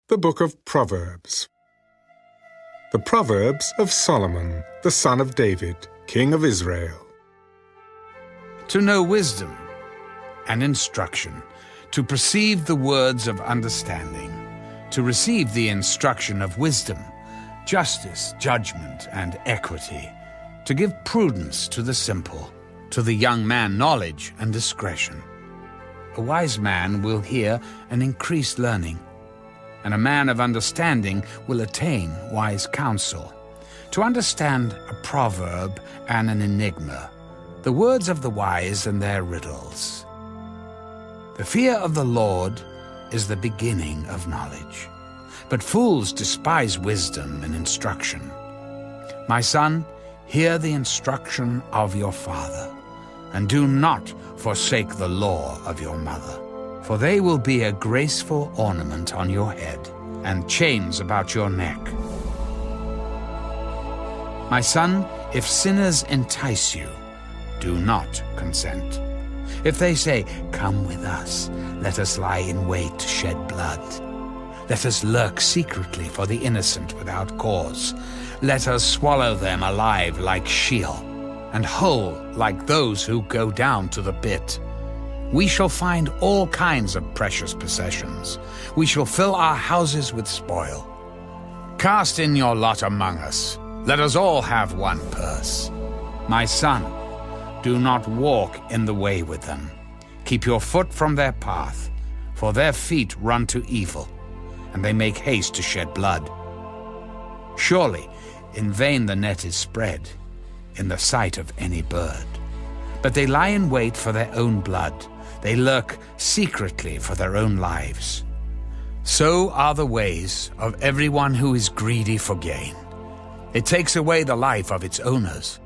The Book of Proverbs. The Proverbs of Solomon, the son of David, king of Israel. To know wisdom and instruction, to perceive the words of understanding, to receive the instruction of wisdom, justice, judgment, and equity, to give prudence to the simple, to the young man knowledge and discretion. A wise man will hear and increase learning, and a man of understanding will attain wise counsel. To understand a proverb and an enigma, the words of the wise and their riddles. The fear of the Lord is the beginning of knowledge, but fools despise wisdom and instruction. My son, hear the instruction of your father, and do not forsake the law of your mother. For they will be a graceful ornament on your head, and chains about your neck. My son, if sinners entice you, do not consent. If they say, "Come with us, let us lie in wait to shed blood. Let us lurk secretly for the innocent without cause. Let us swallow them alive like Sheol, and whole like those who go down to the pit. We shall find all kinds of precious possessions. We shall fill our houses with spoil. Cast in your lot among us. Let us all have one purse. My son, do not walk in the way with them. Keep your foot from their path, for their feet run to evil, and they make haste to shed blood. Surely, in vain the net is spread, in the sight of any bird. But they lie in wait for their own blood. They lurk secretly for their own lives. So are the ways of everyone who is greedy for gain. It takes away the life of its owners.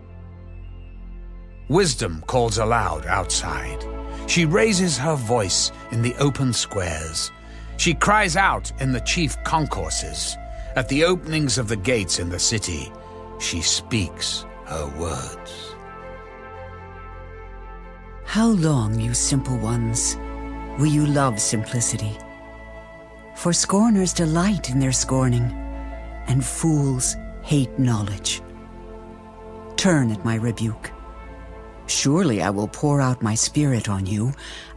Wisdom calls aloud outside. She raises her voice in the open squares. She cries out in the chief concourses. At the openings of the gates in the city, she speaks her words. How long, you simple ones, will you love simplicity? For scorners delight in their scorning, and fools hate knowledge. Turn at my rebuke. Surely I will pour out my spirit on you.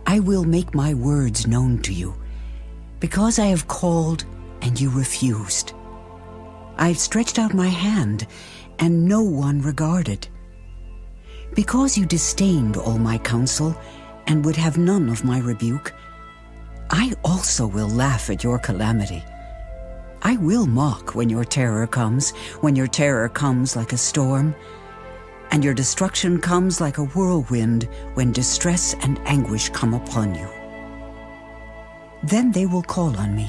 I will make my words known to you. Because I have called and you refused. I have stretched out my hand and no one regarded. Because you disdained all my counsel and would have none of my rebuke, I also will laugh at your calamity. I will mock when your terror comes like a storm, and your destruction comes like a whirlwind when distress and anguish come upon you. Then they will call on me,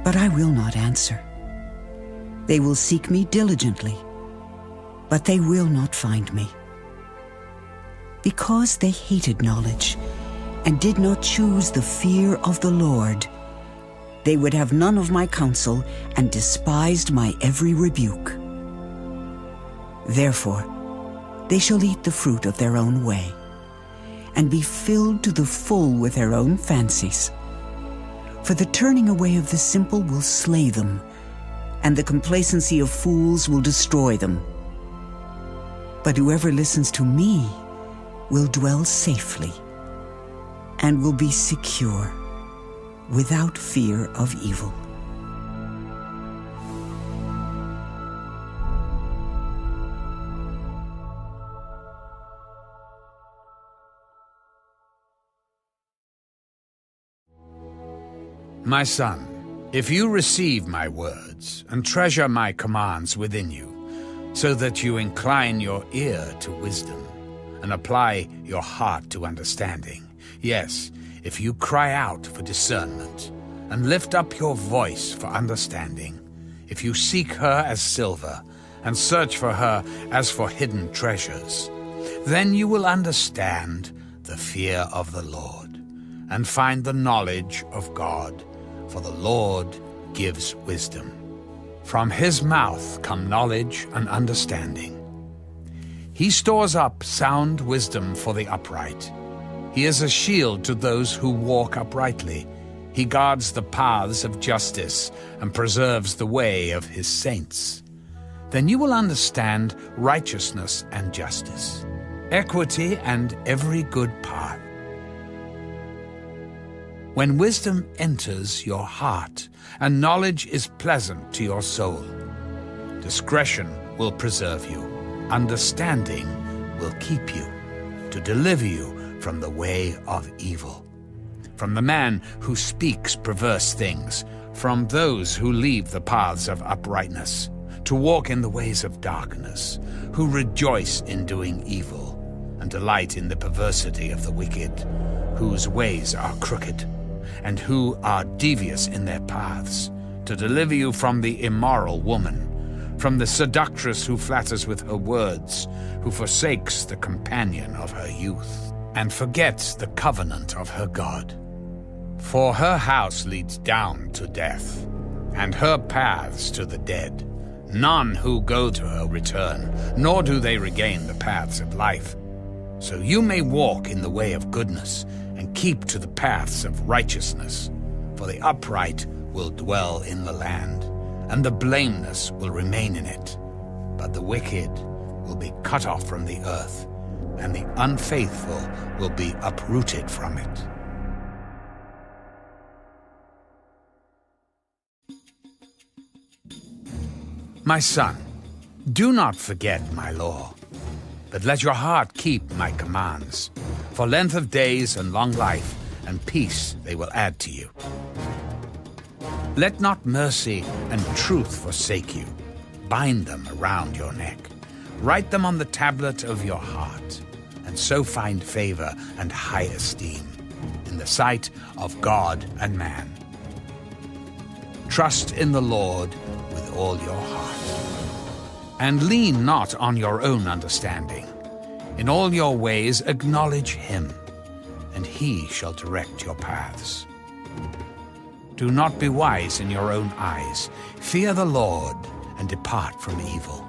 but I will not answer. They will seek me diligently, but they will not find me. Because they hated knowledge and did not choose the fear of the Lord, they would have none of my counsel and despised my every rebuke. Therefore, they shall eat the fruit of their own way and be filled to the full with their own fancies. For the turning away of the simple will slay them, and the complacency of fools will destroy them. But whoever listens to me will dwell safely and will be secure without fear of evil. My son, if you receive my words and treasure my commands within you, so that you incline your ear to wisdom and apply your heart to understanding, yes, if you cry out for discernment and lift up your voice for understanding, if you seek her as silver and search for her as for hidden treasures, then you will understand the fear of the Lord and find the knowledge of God, for the Lord gives wisdom. From his mouth come knowledge and understanding. He stores up sound wisdom for the upright. He is a shield to those who walk uprightly. He guards the paths of justice and preserves the way of his saints. Then you will understand righteousness and justice, equity and every good path. When wisdom enters your heart and knowledge is pleasant to your soul, discretion will preserve you, understanding will keep you, to deliver you from the way of evil, from the man who speaks perverse things, from those who leave the paths of uprightness, to walk in the ways of darkness, who rejoice in doing evil, and delight in the perversity of the wicked, whose ways are crooked, and who are devious in their paths, to deliver you from the immoral woman, from the seductress who flatters with her words, who forsakes the companion of her youth, and forgets the covenant of her God. For her house leads down to death, and her paths to the dead. None who go to her return, nor do they regain the paths of life. So you may walk in the way of goodness, and keep to the paths of righteousness. For the upright will dwell in the land, and the blameless will remain in it. But the wicked will be cut off from the earth, and the unfaithful will be uprooted from it. My son, do not forget my law, but let your heart keep my commands. For length of days and long life and peace they will add to you. Let not mercy and truth forsake you. Bind them around your neck. Write them on the tablet of your heart, and so find favor and high esteem in the sight of God and man. Trust in the Lord with all your heart, and lean not on your own understanding. In all your ways acknowledge him, and he shall direct your paths. Do not be wise in your own eyes. Fear the Lord and depart from evil.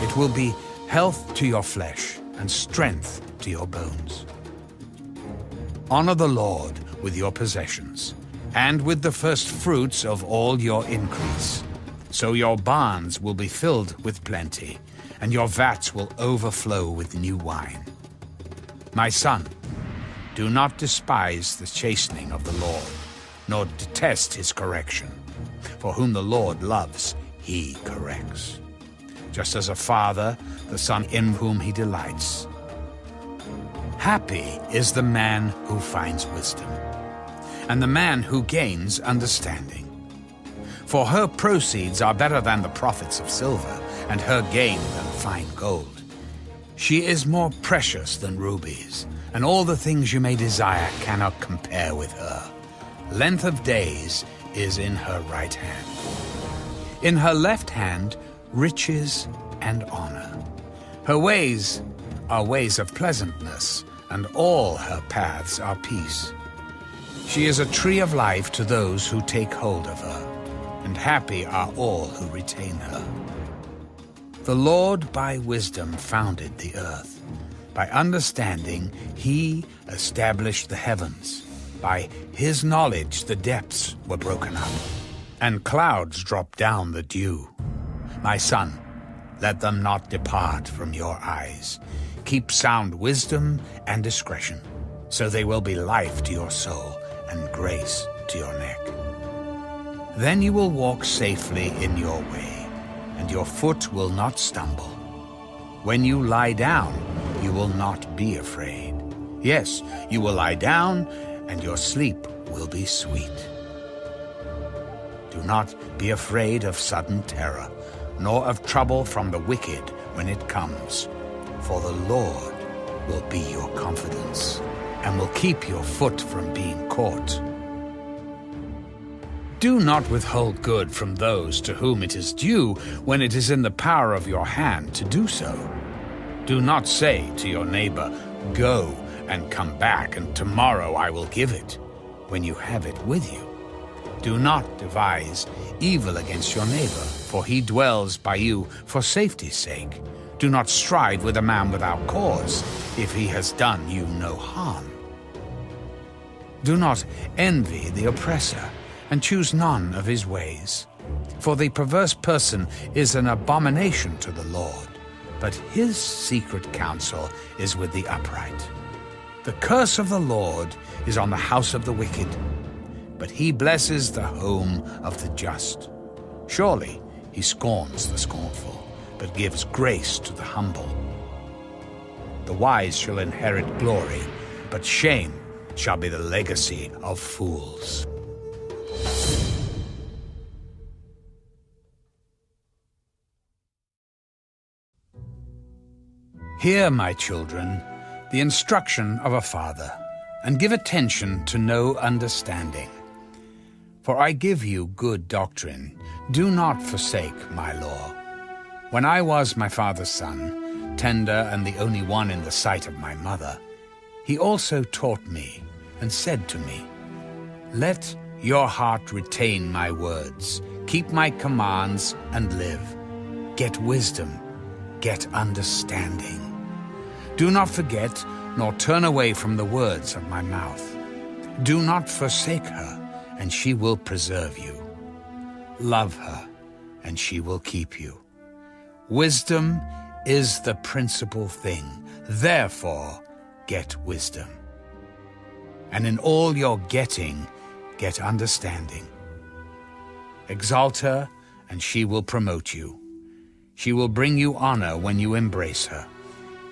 It will be health to your flesh and strength to your bones. Honor the Lord with your possessions, and with the first fruits of all your increase. So your barns will be filled with plenty, and your vats will overflow with new wine. My son, do not despise the chastening of the Lord, nor detest his correction. For whom the Lord loves, he corrects. Just as a father, the son in whom he delights. Happy is the man who finds wisdom, and the man who gains understanding. For her proceeds are better than the profits of silver, and her gain than fine gold. She is more precious than rubies, and all the things you may desire cannot compare with her. Length of days is in her right hand. In her left hand, riches and honor. Her ways are ways of pleasantness, and all her paths are peace. She is a tree of life to those who take hold of her, and happy are all who retain her. The Lord by wisdom founded the earth. By understanding he established the heavens. By his knowledge the depths were broken up, and clouds dropped down the dew. My son, let them not depart from your eyes. Keep sound wisdom and discretion, so they will be life to your soul and grace to your neck. Then you will walk safely in your way, and your foot will not stumble. When you lie down, you will not be afraid. Yes, you will lie down, and your sleep will be sweet. Do not be afraid of sudden terror, nor of trouble from the wicked when it comes. For the Lord will be your confidence, and will keep your foot from being caught. Do not withhold good from those to whom it is due when it is in the power of your hand to do so. Do not say to your neighbor, "Go and come back, and tomorrow I will give it," when you have it with you. Do not devise evil against your neighbor, for he dwells by you for safety's sake. Do not strive with a man without cause, if he has done you no harm. Do not envy the oppressor, and choose none of his ways. For the perverse person is an abomination to the Lord, but his secret counsel is with the upright. The curse of the Lord is on the house of the wicked, but he blesses the home of the just. Surely he scorns the scornful, but gives grace to the humble. The wise shall inherit glory, but shame shall be the legacy of fools. Hear, my children, the instruction of a father, and give attention to know understanding. For I give you good doctrine. Do not forsake my law. When I was my father's son, tender and the only one in the sight of my mother, he also taught me and said to me, Let your heart retain my words, keep my commands and live. Get wisdom, get understanding. Do not forget, nor turn away from the words of my mouth. Do not forsake her, and she will preserve you. Love her, and she will keep you. Wisdom is the principal thing. Therefore, get wisdom. And in all your getting, get understanding. Exalt her, and she will promote you. She will bring you honor when you embrace her.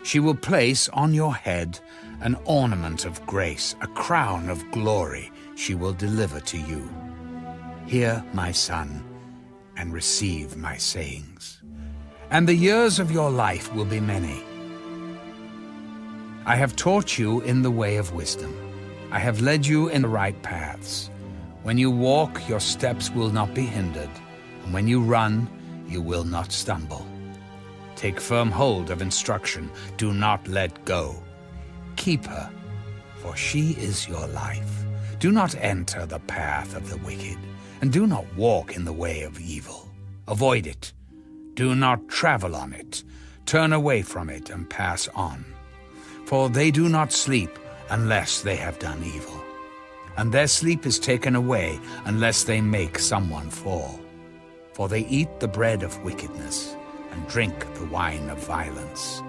She will place on your head an ornament of grace, a crown of glory she will deliver to you. Hear, my son, and receive my sayings. And the years of your life will be many. I have taught you in the way of wisdom. I have led you in the right paths. When you walk, your steps will not be hindered, and when you run, you will not stumble. Take firm hold of instruction. Do not let go. Keep her, for she is your life. Do not enter the path of the wicked, and do not walk in the way of evil. Avoid it. Do not travel on it. Turn away from it and pass on. For they do not sleep unless they have done evil, and their sleep is taken away unless they make someone fall. For they eat the bread of wickedness and drink the wine of violence.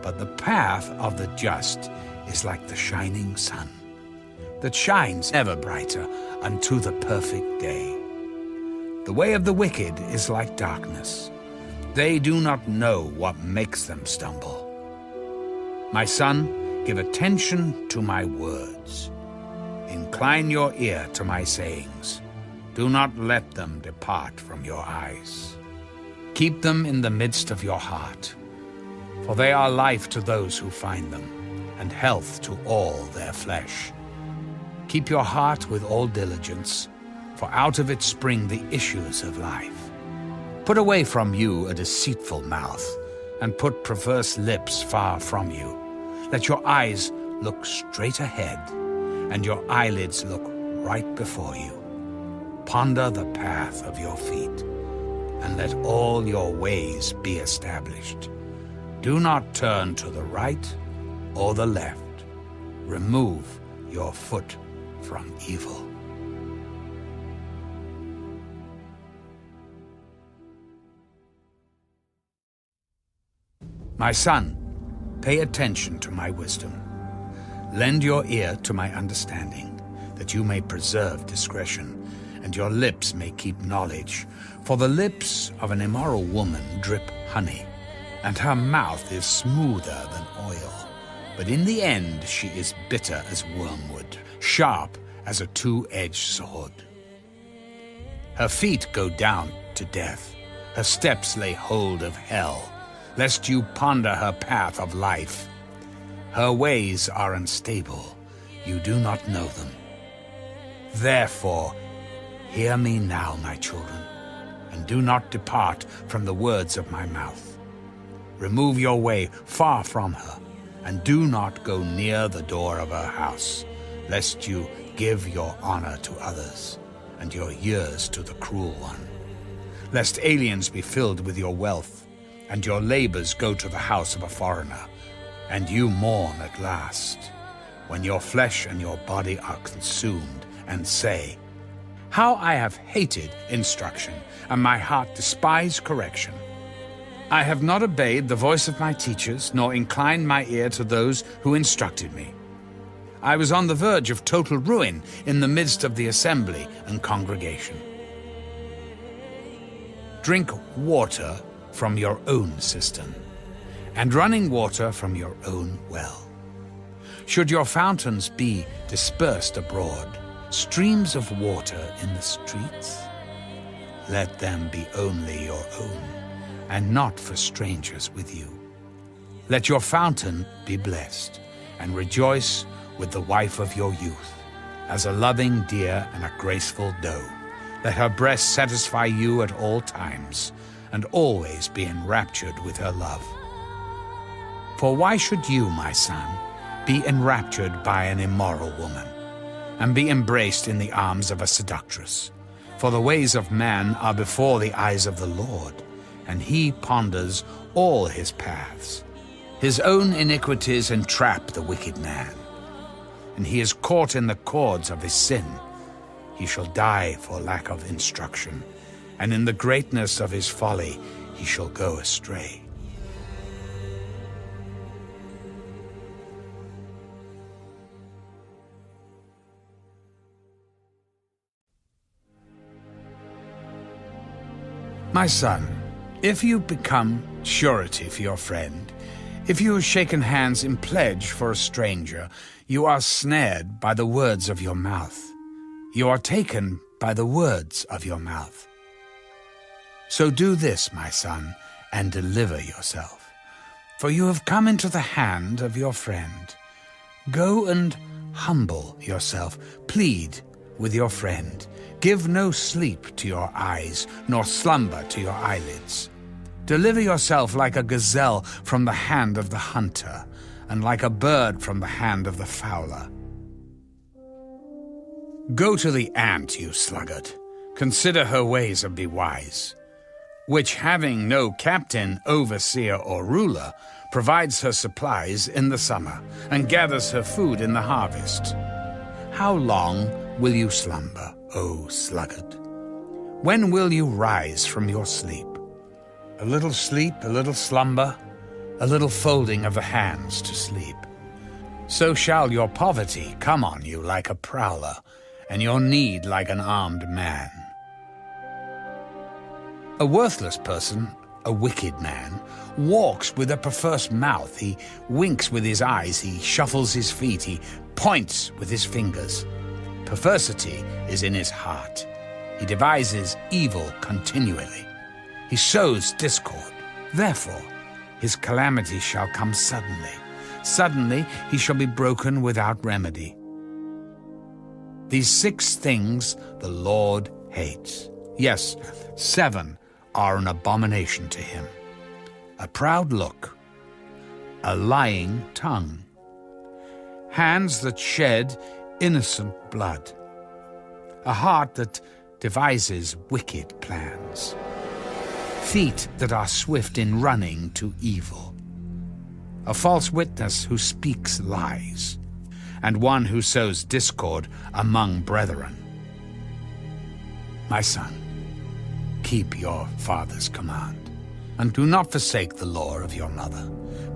But the path of the just is like the shining sun, that shines ever brighter unto the perfect day. The way of the wicked is like darkness. They do not know what makes them stumble. My son, give attention to my words. Incline your ear to my sayings. Do not let them depart from your eyes. Keep them in the midst of your heart, for they are life to those who find them, and health to all their flesh. Keep your heart with all diligence, for out of it spring the issues of life. Put away from you a deceitful mouth, and put perverse lips far from you. Let your eyes look straight ahead, and your eyelids look right before you. Ponder the path of your feet, and let all your ways be established. Do not turn to the right or the left. Remove your foot from evil. My son, pay attention to my wisdom. Lend your ear to my understanding, that you may preserve discretion, and your lips may keep knowledge. For the lips of an immoral woman drip honey, and her mouth is smoother than oil. But in the end she is bitter as wormwood, sharp as a two-edged sword. Her feet go down to death. Her steps lay hold of hell, lest you ponder her path of life. Her ways are unstable. You do not know them. Therefore, hear me now, my children, and do not depart from the words of my mouth. Remove your way far from her, and do not go near the door of her house, lest you give your honor to others, and your years to the cruel one. Lest aliens be filled with your wealth, and your labors go to the house of a foreigner, and you mourn at last. when your flesh and your body are consumed, and say, "How I have hated instruction, and my heart despised correction. I have not obeyed the voice of my teachers, nor inclined my ear to those who instructed me. I was on the verge of total ruin in the midst of the assembly and congregation." Drink water from your own cistern, and running water from your own well. Should your fountains be dispersed abroad, streams of water in the streets, let them be only your own, and not for strangers with you. Let your fountain be blessed, and rejoice with the wife of your youth, as a loving deer and a graceful doe. Let her breast satisfy you at all times, and always be enraptured with her love. For why should you, my son, be enraptured by an immoral woman, and be embraced in the arms of a seductress? For the ways of man are before the eyes of the Lord, and he ponders all his paths. His own iniquities entrap the wicked man, and he is caught in the cords of his sin. He shall die for lack of instruction, and in the greatness of his folly he shall go astray. My son, if you become surety for your friend, if you have shaken hands in pledge for a stranger, you are snared by the words of your mouth. You are taken by the words of your mouth. So do this, my son, and deliver yourself, for you have come into the hand of your friend. Go and humble yourself, plead with your friend. Give no sleep to your eyes, nor slumber to your eyelids. Deliver yourself like a gazelle from the hand of the hunter, and like a bird from the hand of the fowler. Go to the ant, you sluggard. Consider her ways and be wise, which, having no captain, overseer, or ruler, provides her supplies in the summer, and gathers her food in the harvest. How long will you slumber, O sluggard? When will you rise from your sleep? A little sleep, a little slumber, a little folding of the hands to sleep. So shall your poverty come on you like a prowler, and your need like an armed man. A worthless person, a wicked man, walks with a perverse mouth. He winks with his eyes, he shuffles his feet, he points with his fingers. Perversity is in his heart. He devises evil continually. He sows discord. Therefore, his calamity shall come suddenly. Suddenly he shall be broken without remedy. These 6 things the Lord hates. Yes, 7 are an abomination to him: a proud look, a lying tongue, hands that shed innocent blood, a heart that devises wicked plans, feet that are swift in running to evil, a false witness who speaks lies, and one who sows discord among brethren. My son, keep your father's command, and do not forsake the law of your mother.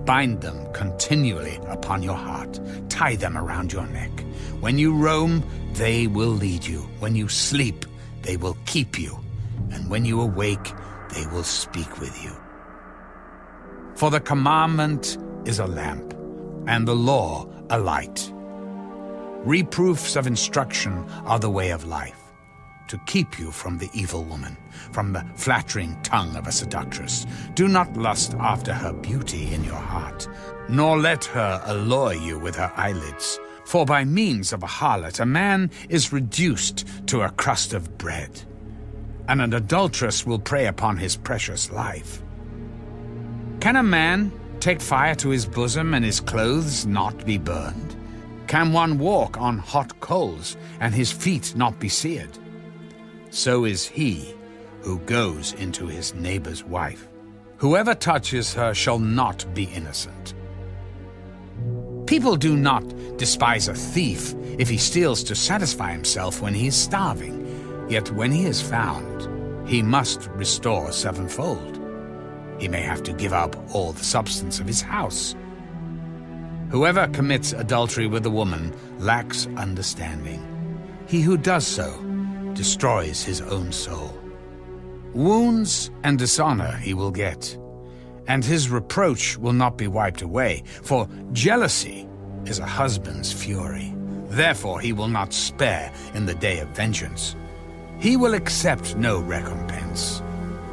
Bind them continually upon your heart. Tie them around your neck. When you roam, they will lead you. When you sleep, they will keep you. And when you awake, they will speak with you. For the commandment is a lamp, and the law a light. Reproofs of instruction are the way of life, to keep you from the evil woman, from the flattering tongue of a seductress. Do not lust after her beauty in your heart, nor let her allure you with her eyelids. For by means of a harlot a man is reduced to a crust of bread, and an adulteress will prey upon his precious life. Can a man take fire to his bosom and his clothes not be burned? Can one walk on hot coals and his feet not be seared? So is he who goes into his neighbor's wife. Whoever touches her shall not be innocent. People do not despise a thief if he steals to satisfy himself when he is starving. Yet when he is found, he must restore sevenfold. He may have to give up all the substance of his house. Whoever commits adultery with a woman lacks understanding. He who does so destroys his own soul. Wounds and dishonor he will get, and his reproach will not be wiped away, for jealousy is a husband's fury. Therefore he will not spare in the day of vengeance. He will accept no recompense,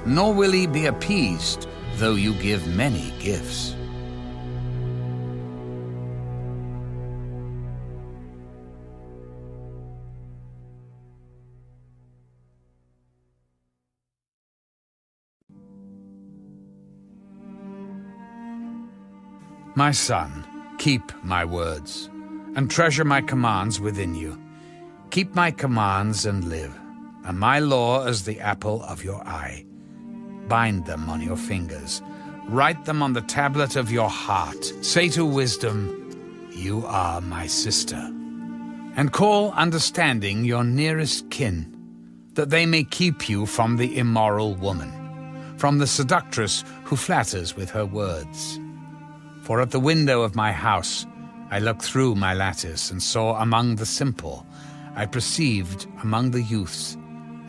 nor will he be appeased, though you give many gifts. My son, keep my words, and treasure my commands within you. Keep my commands and live, and my law as the apple of your eye. Bind them on your fingers, write them on the tablet of your heart. Say to wisdom, you are my sister. And call understanding your nearest kin, that they may keep you from the immoral woman, from the seductress who flatters with her words. For at the window of my house I looked through my lattice and saw among the simple, I perceived among the youths,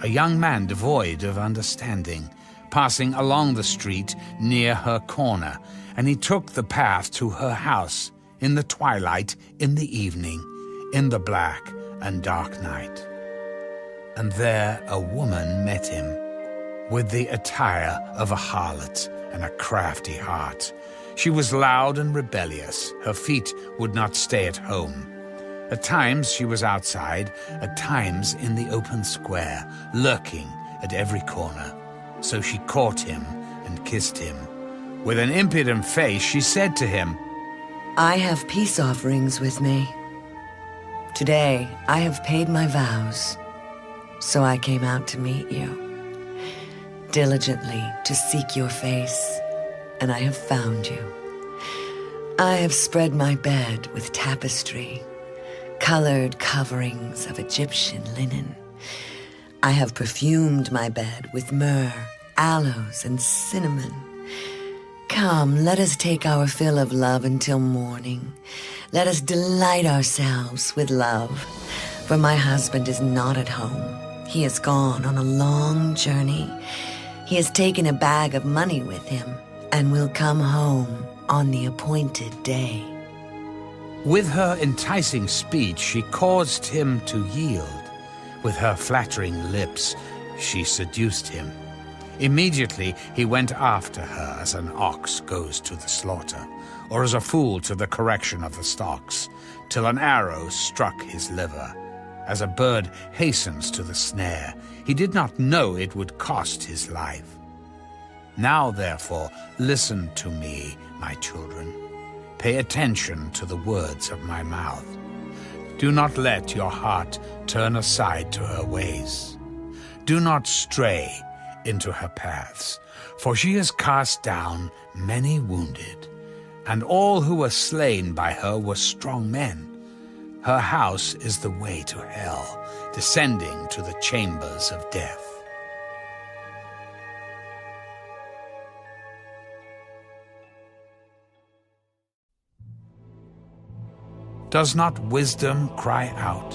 a young man devoid of understanding, passing along the street near her corner, and he took the path to her house in the twilight, in the evening, in the black and dark night. And there a woman met him, with the attire of a harlot and a crafty heart. She was loud and rebellious. Her feet would not stay at home. At times she was outside, at times in the open square, lurking at every corner. So she caught him and kissed him. With an impudent face she said to him, I have peace offerings with me. Today I have paid my vows, so I came out to meet you, diligently to seek your face, and I have found you. I have spread my bed with tapestry, colored coverings of Egyptian linen. I have perfumed my bed with myrrh, aloes, and cinnamon. Come, let us take our fill of love until morning. Let us delight ourselves with love, for my husband is not at home. He has gone on a long journey. He has taken a bag of money with him and will come home on the appointed day. With her enticing speech she caused him to yield. With her flattering lips she seduced him. Immediately he went after her as an ox goes to the slaughter, or as a fool to the correction of the stocks, till an arrow struck his liver. As a bird hastens to the snare, he did not know it would cost his life. Now, therefore, listen to me, my children. Pay attention to the words of my mouth. Do not let your heart turn aside to her ways. Do not stray into her paths, for she has cast down many wounded, and all who were slain by her were strong men. Her house is the way to hell, descending to the chambers of death. Does not wisdom cry out,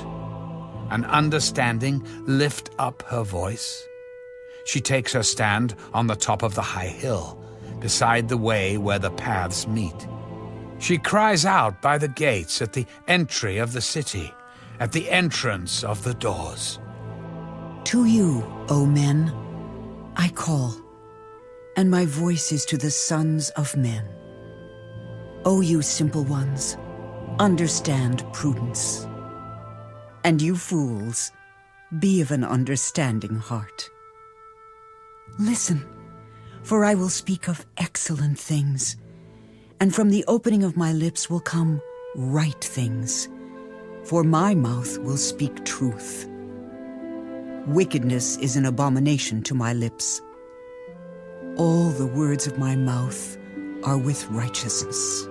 and understanding lift up her voice? She takes her stand on the top of the high hill, beside the way where the paths meet. She cries out by the gates at the entry of the city, at the entrance of the doors. To you, O men, I call, and my voice is to the sons of men. O you simple ones, understand prudence. And you fools, be of an understanding heart. Listen, for I will speak of excellent things, and from the opening of my lips will come right things, for my mouth will speak truth. Wickedness is an abomination to my lips. All the words of my mouth are with righteousness.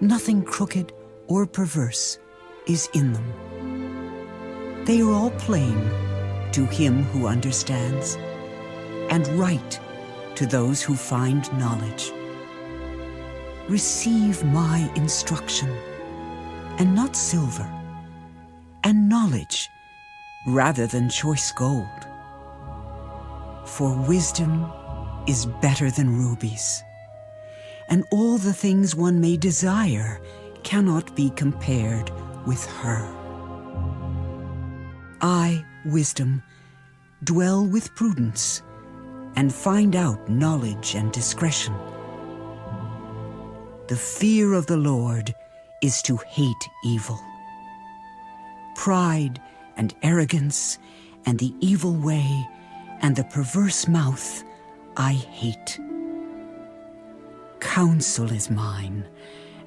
Nothing crooked or perverse is in them. They are all plain to him who understands, and right to those who find knowledge. Receive my instruction, and not silver, and knowledge rather than choice gold. For wisdom is better than rubies, and all the things one may desire cannot be compared with her. I, wisdom, dwell with prudence, and find out knowledge and discretion. The fear of the Lord is to hate evil. Pride and arrogance and the evil way and the perverse mouth I hate. Counsel is mine,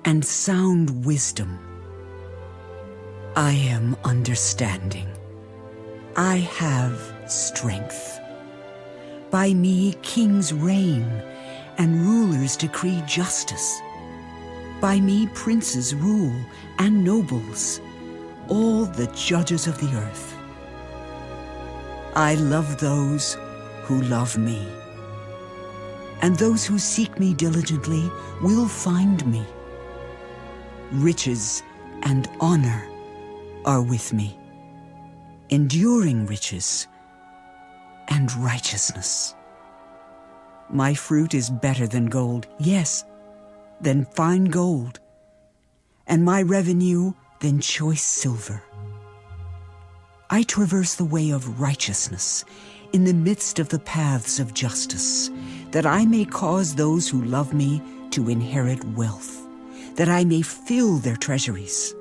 and sound wisdom. I am understanding. I have strength. By me kings reign, and rulers decree justice. By me princes rule, and nobles, all the judges of the earth. I love those who love me, and those who seek me diligently will find me. Riches and honor are with me, enduring riches and righteousness. My fruit is better than gold, yes, than fine gold, and my revenue than choice silver. I traverse the way of righteousness in the midst of the paths of justice, that I may cause those who love me to inherit wealth, that I may fill their treasuries.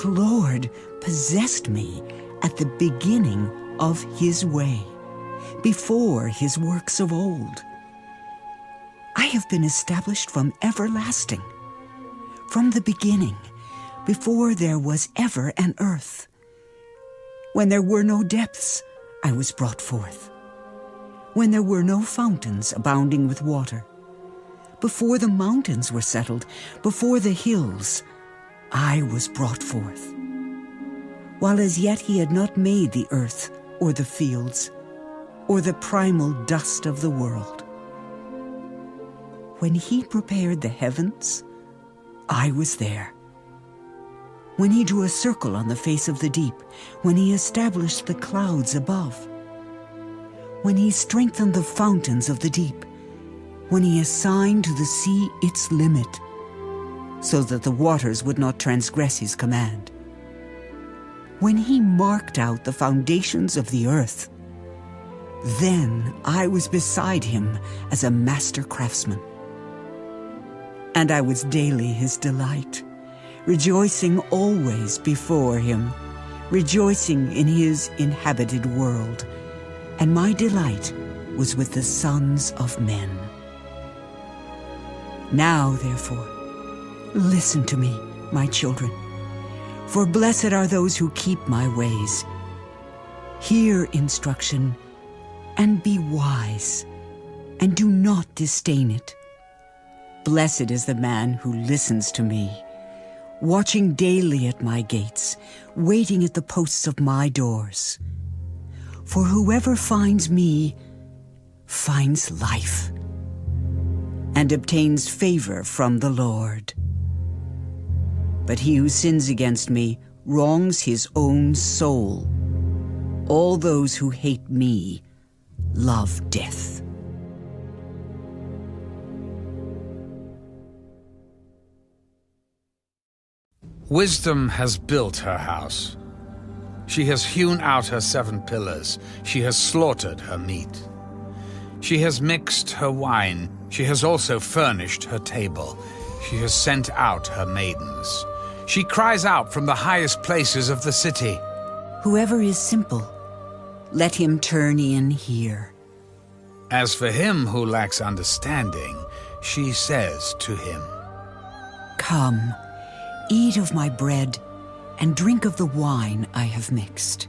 The Lord possessed me at the beginning of his way, before his works of old. I have been established from everlasting, from the beginning, before there was ever an earth. When there were no depths, I was brought forth. When there were no fountains abounding with water, before the mountains were settled, before the hills, I was brought forth. While as yet he had not made the earth or the fields, or the primal dust of the world. When he prepared the heavens, I was there. When he drew a circle on the face of the deep, when he established the clouds above, when he strengthened the fountains of the deep, when he assigned to the sea its limit, so that the waters would not transgress his command. When he marked out the foundations of the earth, then I was beside him as a master craftsman. And I was daily his delight, rejoicing always before him, rejoicing in his inhabited world. And my delight was with the sons of men. Now, therefore, listen to me, my children, for blessed are those who keep my ways. Hear instruction, and be wise, and do not disdain it. Blessed is the man who listens to me, watching daily at my gates, waiting at the posts of my doors. For whoever finds me finds life, and obtains favor from the Lord. But he who sins against me wrongs his own soul. All those who hate me love death. Wisdom has built her house. She has hewn out her 7 pillars. She has slaughtered her meat. She has mixed her wine. She has also furnished her table. She has sent out her maidens. She cries out from the highest places of the city. Whoever is simple, let him turn in here. As for him who lacks understanding, she says to him, Come, eat of my bread, and drink of the wine I have mixed.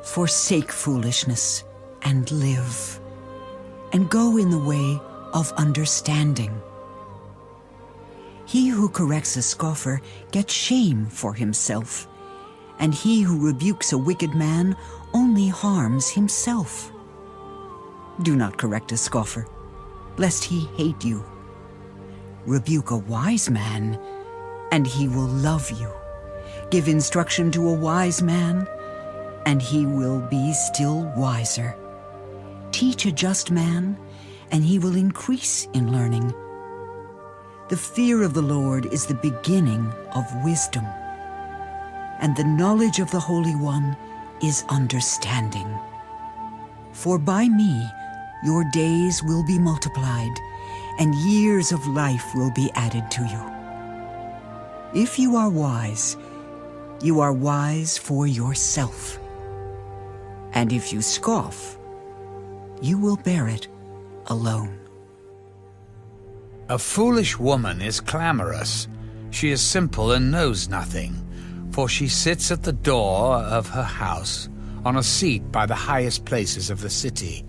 Forsake foolishness, and live, and go in the way of understanding. He who corrects a scoffer gets shame for himself, and he who rebukes a wicked man only harms himself. Do not correct a scoffer, lest he hate you. Rebuke a wise man, and he will love you. Give instruction to a wise man, and he will be still wiser. Teach a just man, and he will increase in learning. The fear of the Lord is the beginning of wisdom, and the knowledge of the Holy One is understanding. For by me your days will be multiplied, and years of life will be added to you. If you are wise for yourself. And if you scoff, you will bear it alone. A foolish woman is clamorous. She is simple and knows nothing, for she sits at the door of her house, on a seat by the highest places of the city,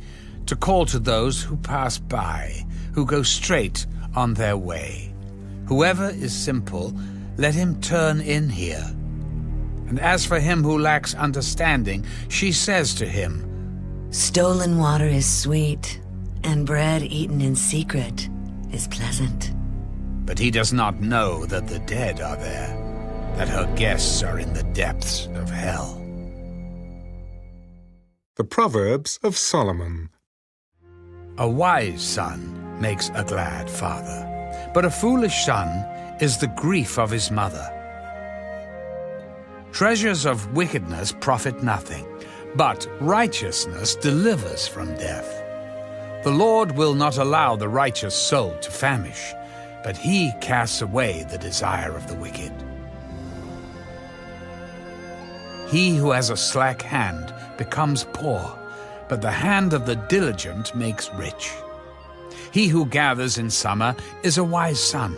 to call to those who pass by, who go straight on their way. Whoever is simple, let him turn in here. And as for him who lacks understanding, she says to him, Stolen water is sweet, and bread eaten in secret is pleasant. But he does not know that the dead are there, that her guests are in the depths of hell. The Proverbs of Solomon. A wise son makes a glad father, but a foolish son is the grief of his mother. Treasures of wickedness profit nothing, but righteousness delivers from death. The Lord will not allow the righteous soul to famish, but he casts away the desire of the wicked. He who has a slack hand becomes poor, but the hand of the diligent makes rich. He who gathers in summer is a wise son.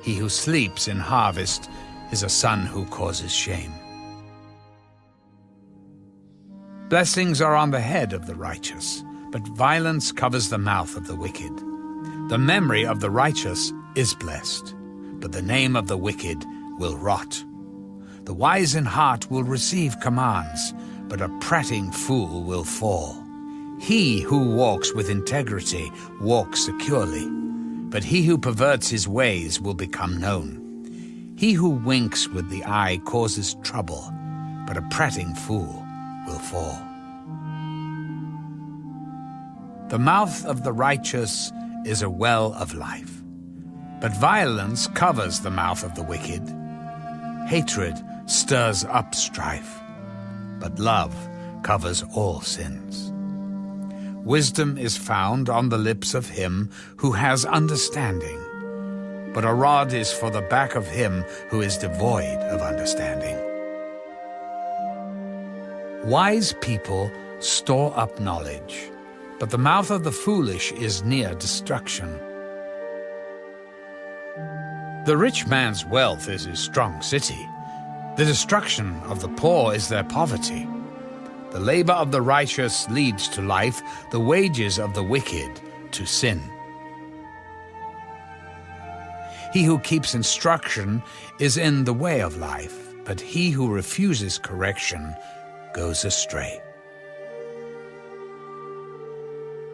He who sleeps in harvest is a son who causes shame. Blessings are on the head of the righteous, but violence covers the mouth of the wicked. The memory of the righteous is blessed, but the name of the wicked will rot. The wise in heart will receive commands, but a prating fool will fall. He who walks with integrity walks securely, but he who perverts his ways will become known. He who winks with the eye causes trouble, but a prating fool will fall. The mouth of the righteous is a well of life, but violence covers the mouth of the wicked. Hatred stirs up strife, but love covers all sins. Wisdom is found on the lips of him who has understanding, but a rod is for the back of him who is devoid of understanding. Wise people store up knowledge, but the mouth of the foolish is near destruction. The rich man's wealth is his strong city. The destruction of the poor is their poverty. The labor of the righteous leads to life, the wages of the wicked to sin. He who keeps instruction is in the way of life, but he who refuses correction goes astray.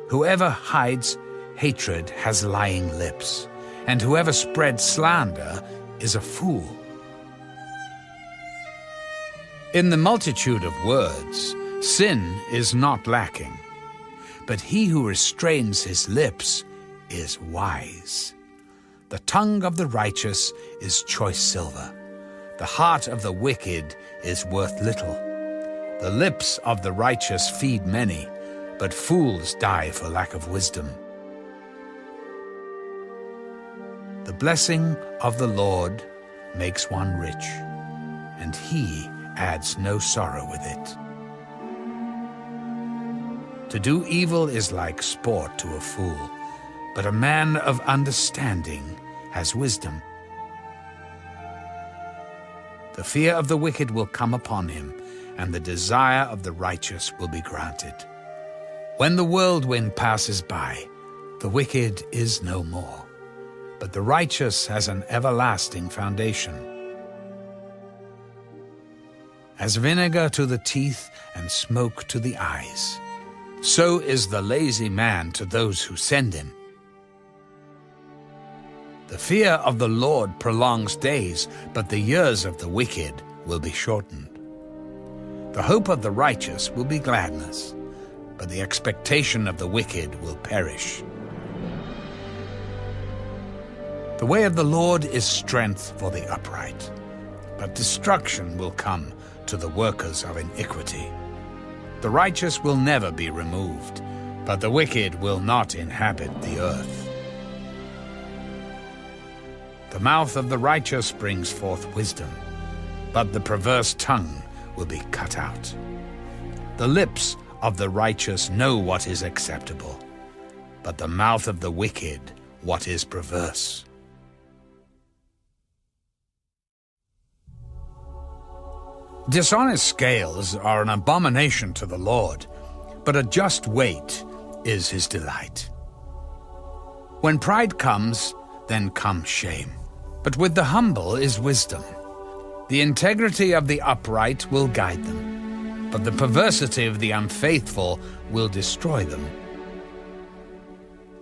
Whoever hides hatred has lying lips, and whoever spreads slander is a fool. In the multitude of words, sin is not lacking, but he who restrains his lips is wise. The tongue of the righteous is choice silver. The heart of the wicked is worth little. The lips of the righteous feed many, but fools die for lack of wisdom. The blessing of the Lord makes one rich, and he adds no sorrow with it. To do evil is like sport to a fool, but a man of understanding has wisdom. The fear of the wicked will come upon him, and the desire of the righteous will be granted. When the whirlwind passes by, The wicked is no more, but the righteous has an everlasting foundation. As vinegar to the teeth and smoke to the eyes, so is the lazy man to those who send him. The fear of the Lord prolongs days, but the years of the wicked will be shortened. The hope of the righteous will be gladness, but the expectation of the wicked will perish. The way of the Lord is strength for the upright, but destruction will come to the workers of iniquity. The righteous will never be removed, but the wicked will not inhabit the earth. The mouth of the righteous brings forth wisdom, but the perverse tongue will be cut out. The lips of the righteous know what is acceptable, but the mouth of the wicked what is perverse. Dishonest scales are an abomination to the Lord, but a just weight is his delight. When pride comes, then comes shame, but with the humble is wisdom. The integrity of the upright will guide them, but the perversity of the unfaithful will destroy them.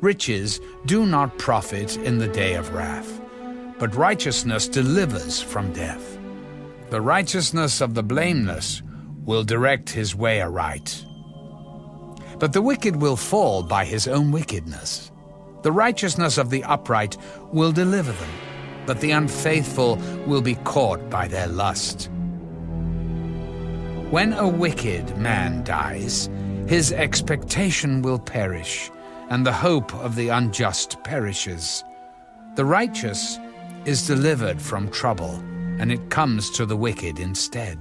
Riches do not profit in the day of wrath, but righteousness delivers from death. The righteousness of the blameless will direct his way aright, but the wicked will fall by his own wickedness. The righteousness of the upright will deliver them, but the unfaithful will be caught by their lust. When a wicked man dies, his expectation will perish, and the hope of the unjust perishes. The righteous is delivered from trouble, and it comes to the wicked instead.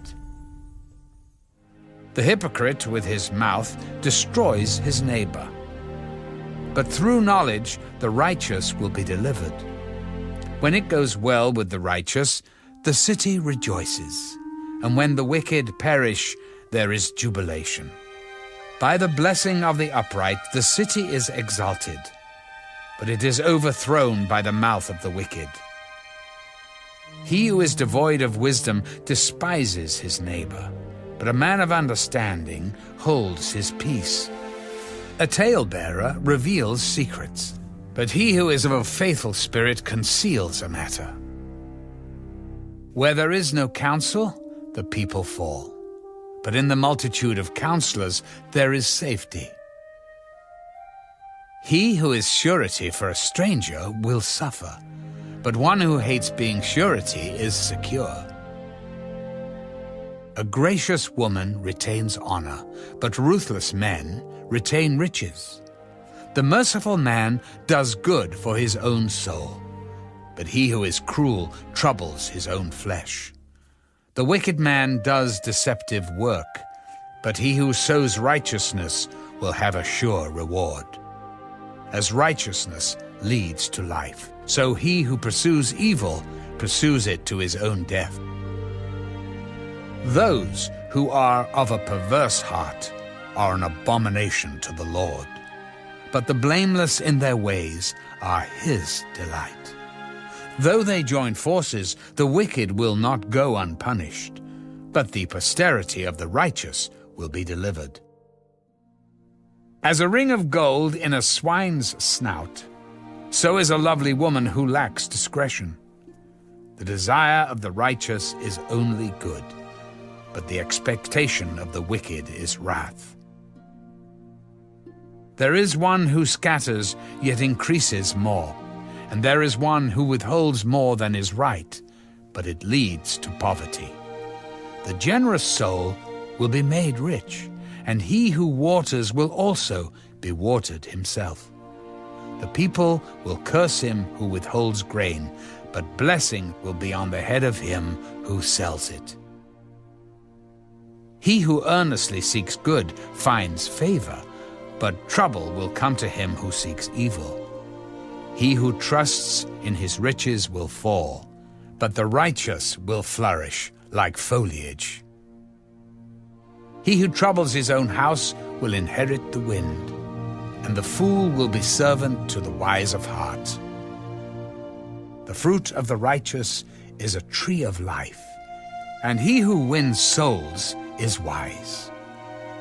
The hypocrite with his mouth destroys his neighbor, but through knowledge the righteous will be delivered. When it goes well with the righteous, the city rejoices, and when the wicked perish, there is jubilation. By the blessing of the upright, the city is exalted, but it is overthrown by the mouth of the wicked. He who is devoid of wisdom despises his neighbor, but a man of understanding holds his peace. A talebearer reveals secrets, but he who is of a faithful spirit conceals a matter. Where there is no counsel, the people fall, but in the multitude of counselors there is safety. He who is surety for a stranger will suffer, but one who hates being surety is secure. A gracious woman retains honor, but ruthless men retain riches. The merciful man does good for his own soul, but he who is cruel troubles his own flesh. The wicked man does deceptive work, but he who sows righteousness will have a sure reward. As righteousness leads to life, so he who pursues evil pursues it to his own death. Those who are of a perverse heart are an abomination to the Lord, but the blameless in their ways are his delight. Though they join forces, the wicked will not go unpunished, but the posterity of the righteous will be delivered. As a ring of gold in a swine's snout, so is a lovely woman who lacks discretion. The desire of the righteous is only good, but the expectation of the wicked is wrath. There is one who scatters, yet increases more, and there is one who withholds more than is right, but it leads to poverty. The generous soul will be made rich, and he who waters will also be watered himself. The people will curse him who withholds grain, but blessing will be on the head of him who sells it. He who earnestly seeks good finds favor, but trouble will come to him who seeks evil. He who trusts in his riches will fall, but the righteous will flourish like foliage. He who troubles his own house will inherit the wind, and the fool will be servant to the wise of heart. The fruit of the righteous is a tree of life, and he who wins souls is wise.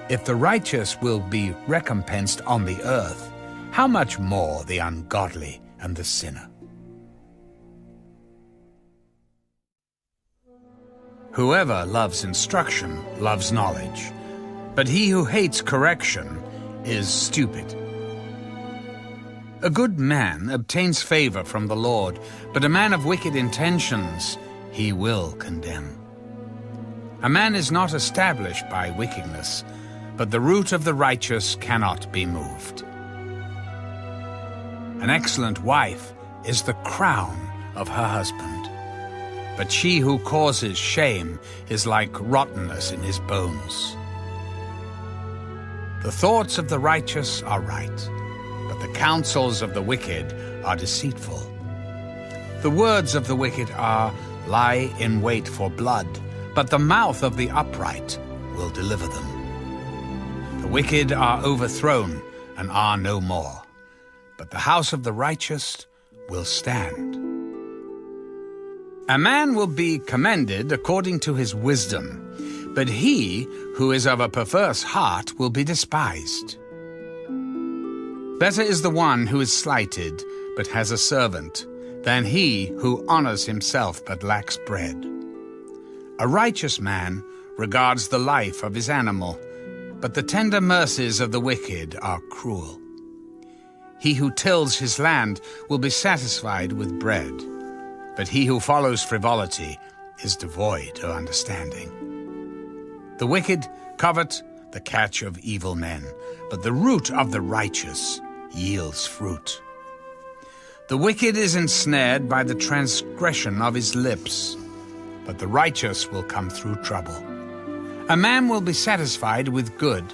If the righteous will be recompensed on the earth, how much more the ungodly and the sinner? Whoever loves instruction loves knowledge, but he who hates correction is stupid. A good man obtains favor from the Lord, but a man of wicked intentions he will condemn. A man is not established by wickedness, but the root of the righteous cannot be moved. An excellent wife is the crown of her husband, but she who causes shame is like rottenness in his bones. The thoughts of the righteous are right, but the counsels of the wicked are deceitful. The words of the wicked lie in wait for blood, but the mouth of the upright will deliver them. The wicked are overthrown and are no more, but the house of the righteous will stand. A man will be commended according to his wisdom, but he who is of a perverse heart will be despised. Better is the one who is slighted, but has a servant, than he who honors himself but lacks bread. A righteous man regards the life of his animal, but the tender mercies of the wicked are cruel. He who tills his land will be satisfied with bread, but he who follows frivolity is devoid of understanding. The wicked covet the catch of evil men, but the root of the righteous yields fruit. The wicked is ensnared by the transgression of his lips, but the righteous will come through trouble. A man will be satisfied with good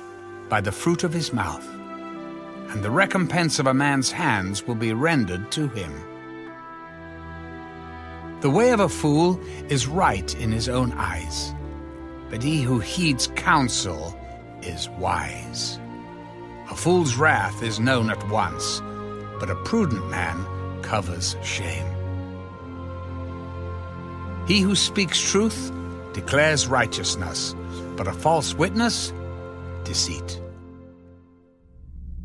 by the fruit of his mouth, and the recompense of a man's hands will be rendered to him. The way of a fool is right in his own eyes, but he who heeds counsel is wise. A fool's wrath is known at once, but a prudent man covers shame. He who speaks truth declares righteousness, but a false witness, deceit.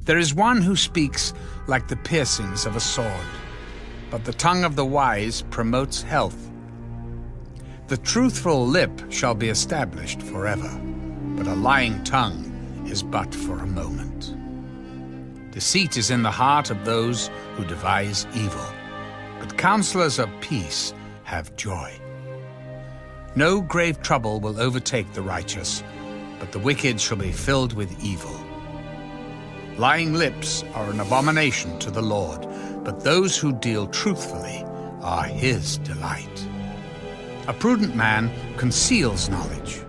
There is one who speaks like the piercings of a sword, but the tongue of the wise promotes health. The truthful lip shall be established forever, but a lying tongue is but for a moment. Deceit is in the heart of those who devise evil, but counselors of peace have joy. No grave trouble will overtake the righteous, but the wicked shall be filled with evil. Lying lips are an abomination to the Lord, but those who deal truthfully are his delight. A prudent man conceals knowledge,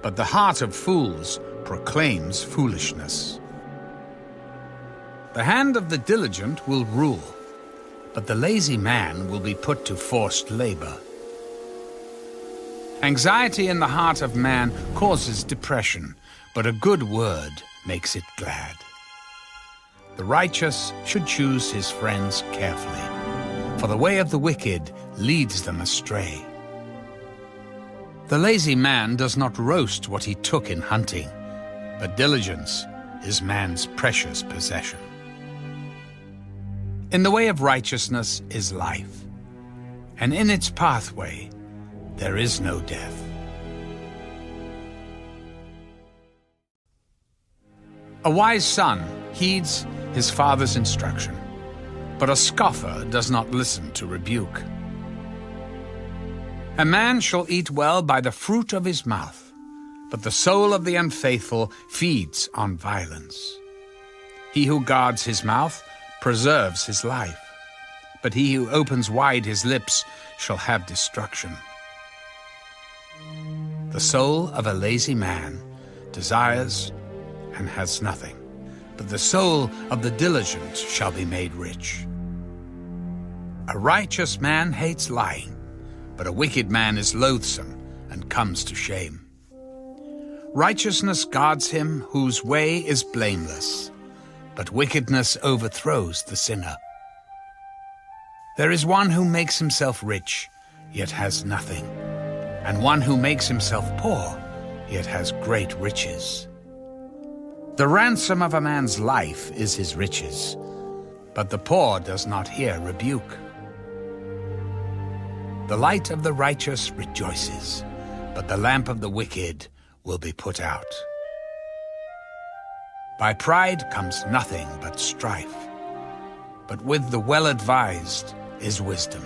but the heart of fools proclaims foolishness. The hand of the diligent will rule, but the lazy man will be put to forced labor. Anxiety in the heart of man causes depression, but a good word makes it glad. The righteous should choose his friends carefully, for the way of the wicked leads them astray. The lazy man does not roast what he took in hunting, but diligence is man's precious possession. In the way of righteousness is life, and in its pathway there is no death. A wise son heeds his father's instruction, but a scoffer does not listen to rebuke. A man shall eat well by the fruit of his mouth, but the soul of the unfaithful feeds on violence. He who guards his mouth preserves his life, but he who opens wide his lips shall have destruction. The soul of a lazy man desires and has nothing, but the soul of the diligent shall be made rich. A righteous man hates lying, but a wicked man is loathsome and comes to shame. Righteousness guards him whose way is blameless, but wickedness overthrows the sinner. There is one who makes himself rich, yet has nothing, and one who makes himself poor, yet has great riches. The ransom of a man's life is his riches, but the poor does not hear rebuke. The light of the righteous rejoices, but the lamp of the wicked will be put out. By pride comes nothing but strife, but with the well-advised is wisdom.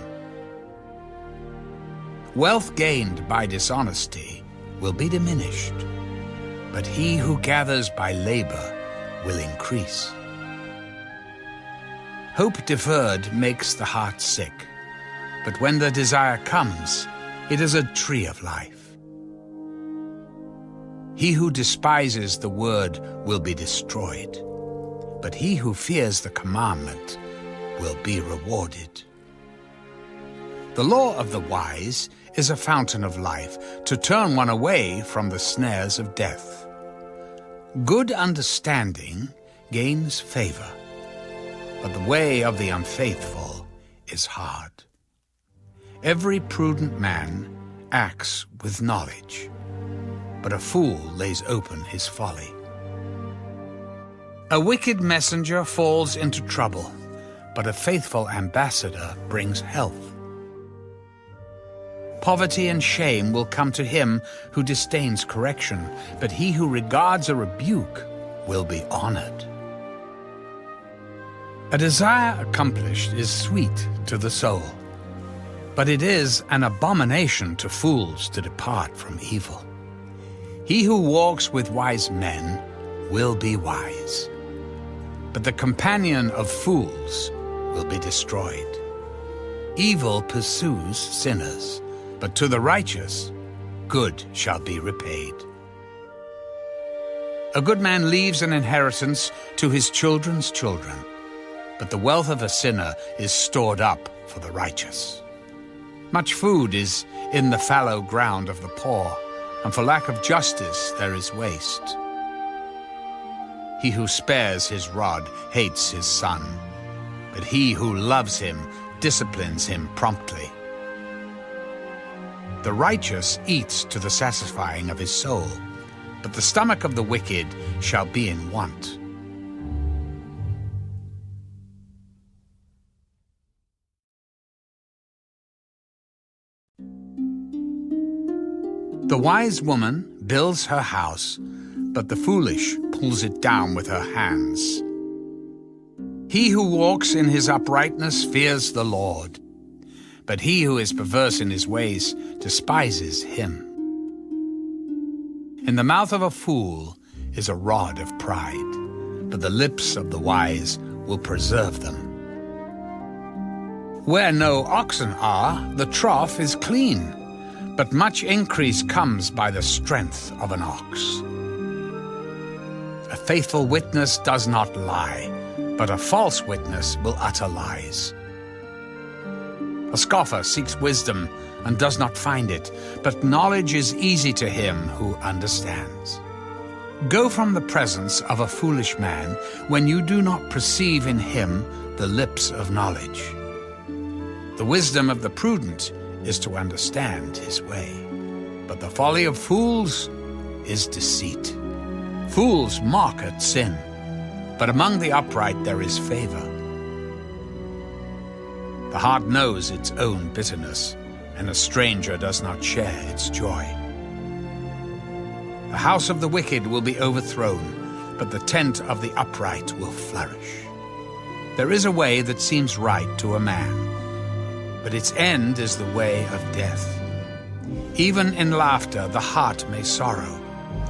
Wealth gained by dishonesty will be diminished, but he who gathers by labor will increase. Hope deferred makes the heart sick, but when the desire comes, it is a tree of life. He who despises the word will be destroyed, but he who fears the commandment will be rewarded. The law of the wise is a fountain of life, to turn one away from the snares of death. Good understanding gains favor, but the way of the unfaithful is hard. Every prudent man acts with knowledge, but a fool lays open his folly. A wicked messenger falls into trouble, but a faithful ambassador brings health. Poverty and shame will come to him who disdains correction, but he who regards a rebuke will be honored. A desire accomplished is sweet to the soul, but it is an abomination to fools to depart from evil. He who walks with wise men will be wise, but the companion of fools will be destroyed. Evil pursues sinners, but to the righteous, good shall be repaid. A good man leaves an inheritance to his children's children, but the wealth of a sinner is stored up for the righteous. Much food is in the fallow ground of the poor, and for lack of justice there is waste. He who spares his rod hates his son, but he who loves him disciplines him promptly. The righteous eats to the satisfying of his soul, but the stomach of the wicked shall be in want. The wise woman builds her house, but the foolish pulls it down with her hands. He who walks in his uprightness fears the Lord, but he who is perverse in his ways despises him. In the mouth of a fool is a rod of pride, but the lips of the wise will preserve them. Where no oxen are, the trough is clean, but much increase comes by the strength of an ox. A faithful witness does not lie, but a false witness will utter lies. A scoffer seeks wisdom and does not find it, but knowledge is easy to him who understands. Go from the presence of a foolish man when you do not perceive in him the lips of knowledge. The wisdom of the prudent is to understand his way, but the folly of fools is deceit. Fools mock at sin, but among the upright there is favor. The heart knows its own bitterness, and a stranger does not share its joy. The house of the wicked will be overthrown, but the tent of the upright will flourish. There is a way that seems right to a man, but its end is the way of death. Even in laughter the heart may sorrow,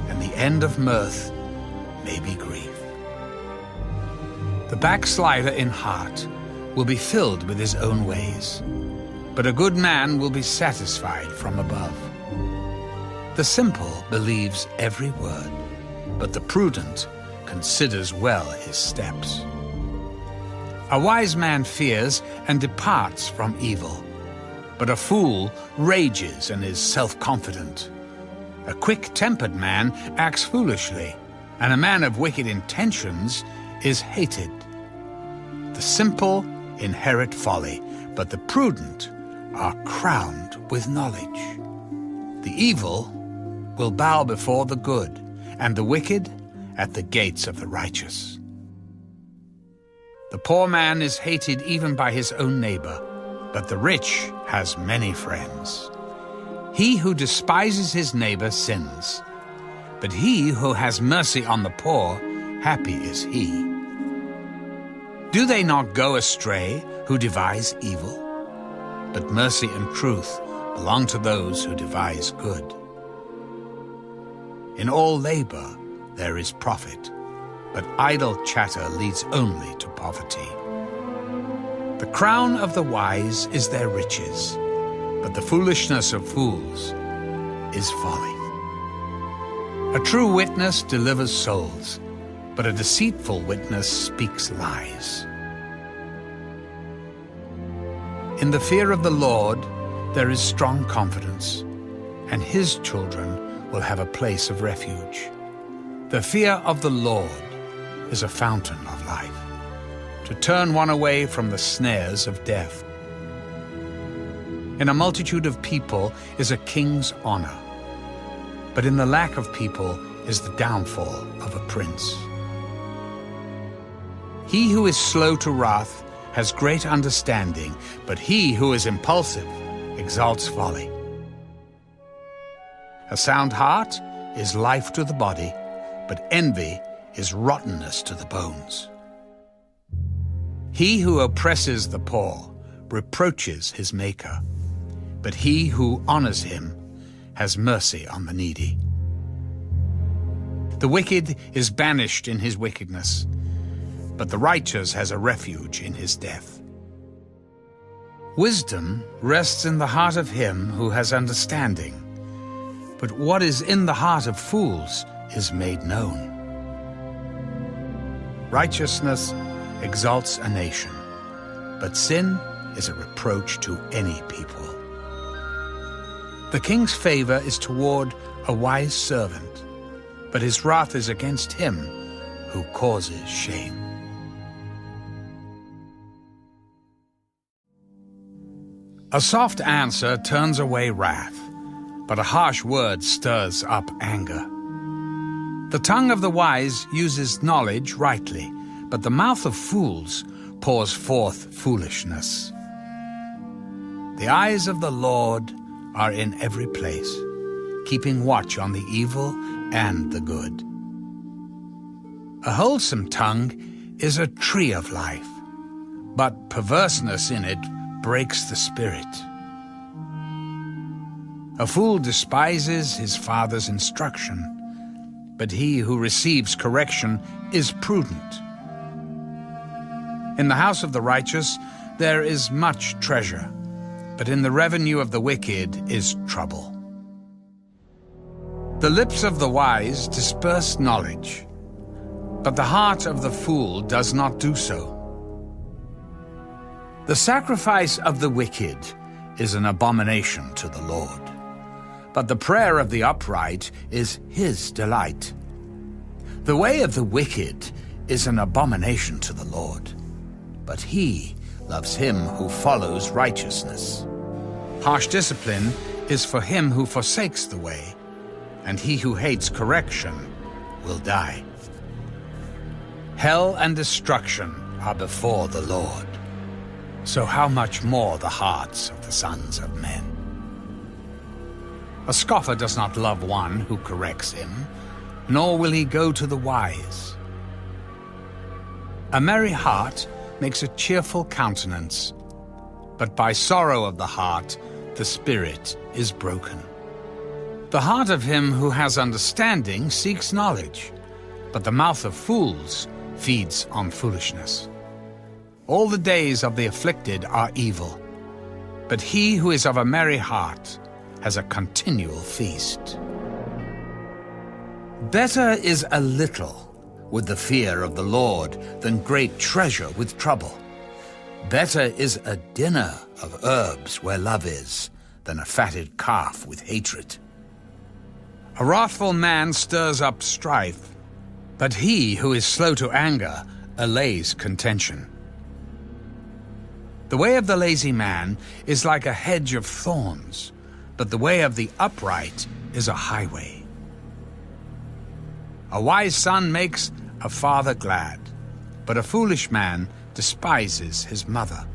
and the end of mirth may be grief. The backslider in heart will be filled with his own ways, but a good man will be satisfied from above. The simple believes every word, but the prudent considers well his steps. A wise man fears and departs from evil, but a fool rages and is self-confident. A quick-tempered man acts foolishly, and a man of wicked intentions is hated. The simple inherit folly, but the prudent are crowned with knowledge. The evil will bow before the good, and the wicked at the gates of the righteous. The poor man is hated even by his own neighbor, but the rich has many friends. He who despises his neighbor sins, but he who has mercy on the poor, happy is he. Do they not go astray who devise evil? But mercy and truth belong to those who devise good. In all labor there is profit, but idle chatter leads only to poverty. The crown of the wise is their riches, but the foolishness of fools is folly. A true witness delivers souls, but a deceitful witness speaks lies. In the fear of the Lord there is strong confidence, and his children will have a place of refuge. The fear of the Lord is a fountain of life, to turn one away from the snares of death. In a multitude of people is a king's honor, but in the lack of people is the downfall of a prince. He who is slow to wrath has great understanding, but he who is impulsive exalts folly. A sound heart is life to the body, but envy is rottenness to the bones. He who oppresses the poor reproaches his Maker, but he who honors him has mercy on the needy. The wicked is banished in his wickedness, but the righteous has a refuge in his death. Wisdom rests in the heart of him who has understanding, but what is in the heart of fools is made known. Righteousness exalts a nation, but sin is a reproach to any people. The king's favor is toward a wise servant, but his wrath is against him who causes shame. A soft answer turns away wrath, but a harsh word stirs up anger. The tongue of the wise uses knowledge rightly, but the mouth of fools pours forth foolishness. The eyes of the Lord are in every place, keeping watch on the evil and the good. A wholesome tongue is a tree of life, but perverseness in it breaks the spirit. A fool despises his father's instruction, but he who receives correction is prudent. In the house of the righteous there is much treasure, but in the revenue of the wicked is trouble. The lips of the wise disperse knowledge, but the heart of the fool does not do so. The sacrifice of the wicked is an abomination to the Lord, but the prayer of the upright is his delight. The way of the wicked is an abomination to the Lord, but he loves him who follows righteousness. Harsh discipline is for him who forsakes the way, and he who hates correction will die. Hell and destruction are before the Lord, so how much more the hearts of the sons of men? A scoffer does not love one who corrects him, nor will he go to the wise. A merry heart makes a cheerful countenance, but by sorrow of the heart the spirit is broken. The heart of him who has understanding seeks knowledge, but the mouth of fools feeds on foolishness. All the days of the afflicted are evil, but he who is of a merry heart has a continual feast. Better is a little with the fear of the Lord than great treasure with trouble. Better is a dinner of herbs where love is than a fatted calf with hatred. A wrathful man stirs up strife, but he who is slow to anger allays contention. The way of the lazy man is like a hedge of thorns, but the way of the upright is a highway. A wise son makes a father glad, but a foolish man despises his mother.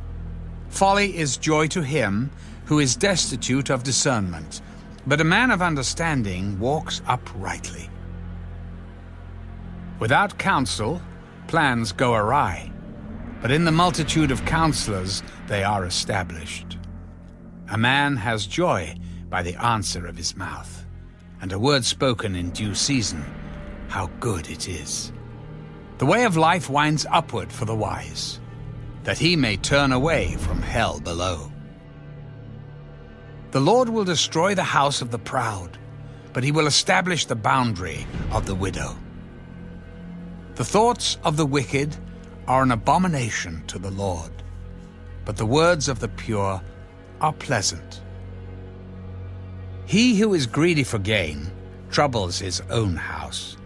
Folly is joy to him who is destitute of discernment, but a man of understanding walks uprightly. Without counsel, plans go awry, but in the multitude of counselors they are established. A man has joy by the answer of his mouth, and a word spoken in due season, how good it is. The way of life winds upward for the wise, that he may turn away from hell below. The Lord will destroy the house of the proud, but he will establish the boundary of the widow. The thoughts of the wicked are an abomination to the Lord, but the words of the pure are pleasant. He who is greedy for gain troubles his own house,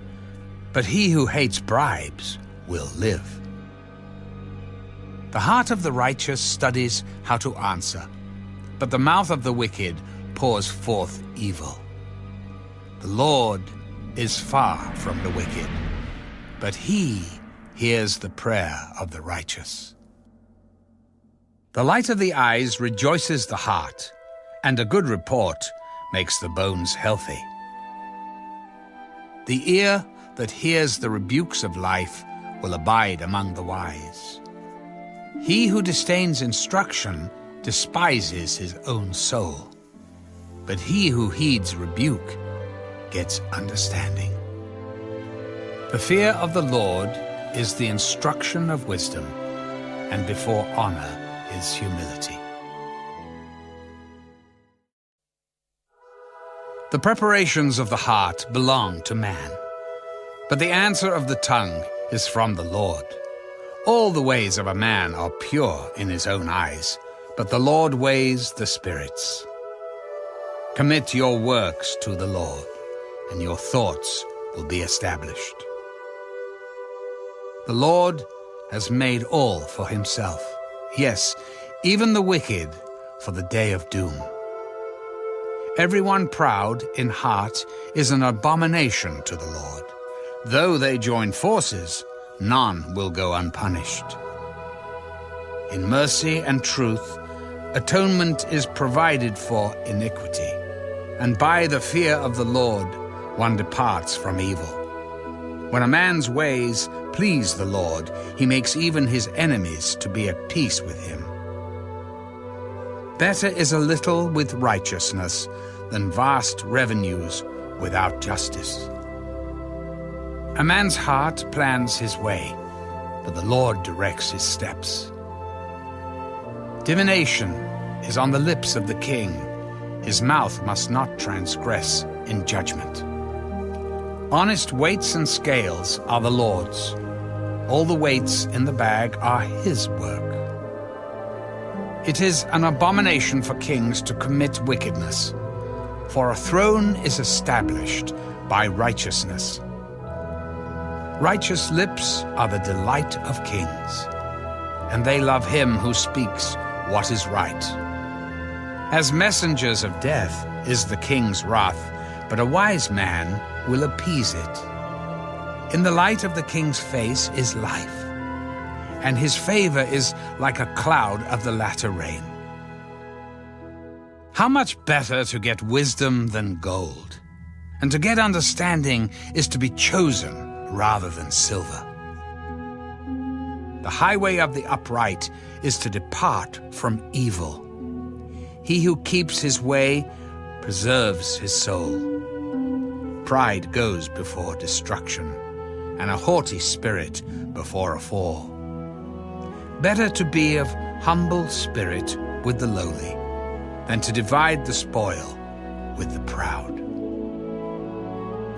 but he who hates bribes will live. The heart of the righteous studies how to answer, but the mouth of the wicked pours forth evil. The Lord is far from the wicked, but he hears the prayer of the righteous. The light of the eyes rejoices the heart, and a good report makes the bones healthy. The ear that hears the rebukes of life will abide among the wise. He who disdains instruction despises his own soul, but he who heeds rebuke gets understanding. The fear of the Lord is the instruction of wisdom, and before honor is humility. The preparations of the heart belong to man, but the answer of the tongue is from the Lord. All the ways of a man are pure in his own eyes, but the Lord weighs the spirits. Commit your works to the Lord, and your thoughts will be established. The Lord has made all for himself, yes, even the wicked for the day of doom. Everyone proud in heart is an abomination to the Lord. Though they join forces, none will go unpunished. In mercy and truth, atonement is provided for iniquity, and by the fear of the Lord one departs from evil. When a man's ways please the Lord, he makes even his enemies to be at peace with him. Better is a little with righteousness than vast revenues without justice. A man's heart plans his way, but the Lord directs his steps. Divination is on the lips of the king. His mouth must not transgress in judgment. Honest weights and scales are the Lord's. All the weights in the bag are his work. It is an abomination for kings to commit wickedness, for a throne is established by righteousness. Righteous lips are the delight of kings, and they love him who speaks what is right. As messengers of death is the king's wrath, but a wise man will appease it. In the light of the king's face is life, and his favor is like a cloud of the latter rain. How much better to get wisdom than gold, and to get understanding is to be chosen rather than silver. The highway of the upright is to depart from evil. He who keeps his way preserves his soul. Pride goes before destruction, and a haughty spirit before a fall. Better to be of humble spirit with the lowly than to divide the spoil with the proud.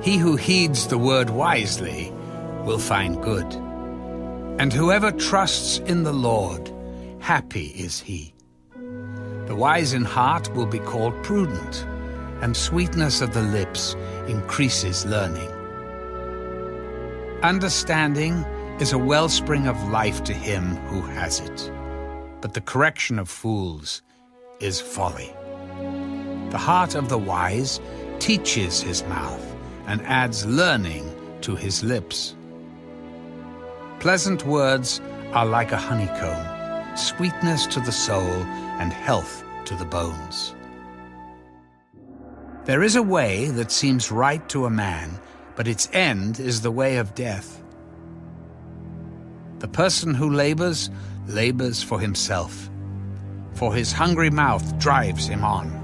He who heeds the word wisely will find good, and whoever trusts in the Lord, happy is he. The wise in heart will be called prudent, and sweetness of the lips increases learning. Understanding is a wellspring of life to him who has it, but the correction of fools is folly. The heart of the wise teaches his mouth and adds learning to his lips. Pleasant words are like a honeycomb, sweetness to the soul and health to the bones. There is a way that seems right to a man, but its end is the way of death. The person who labors for himself, for his hungry mouth drives him on.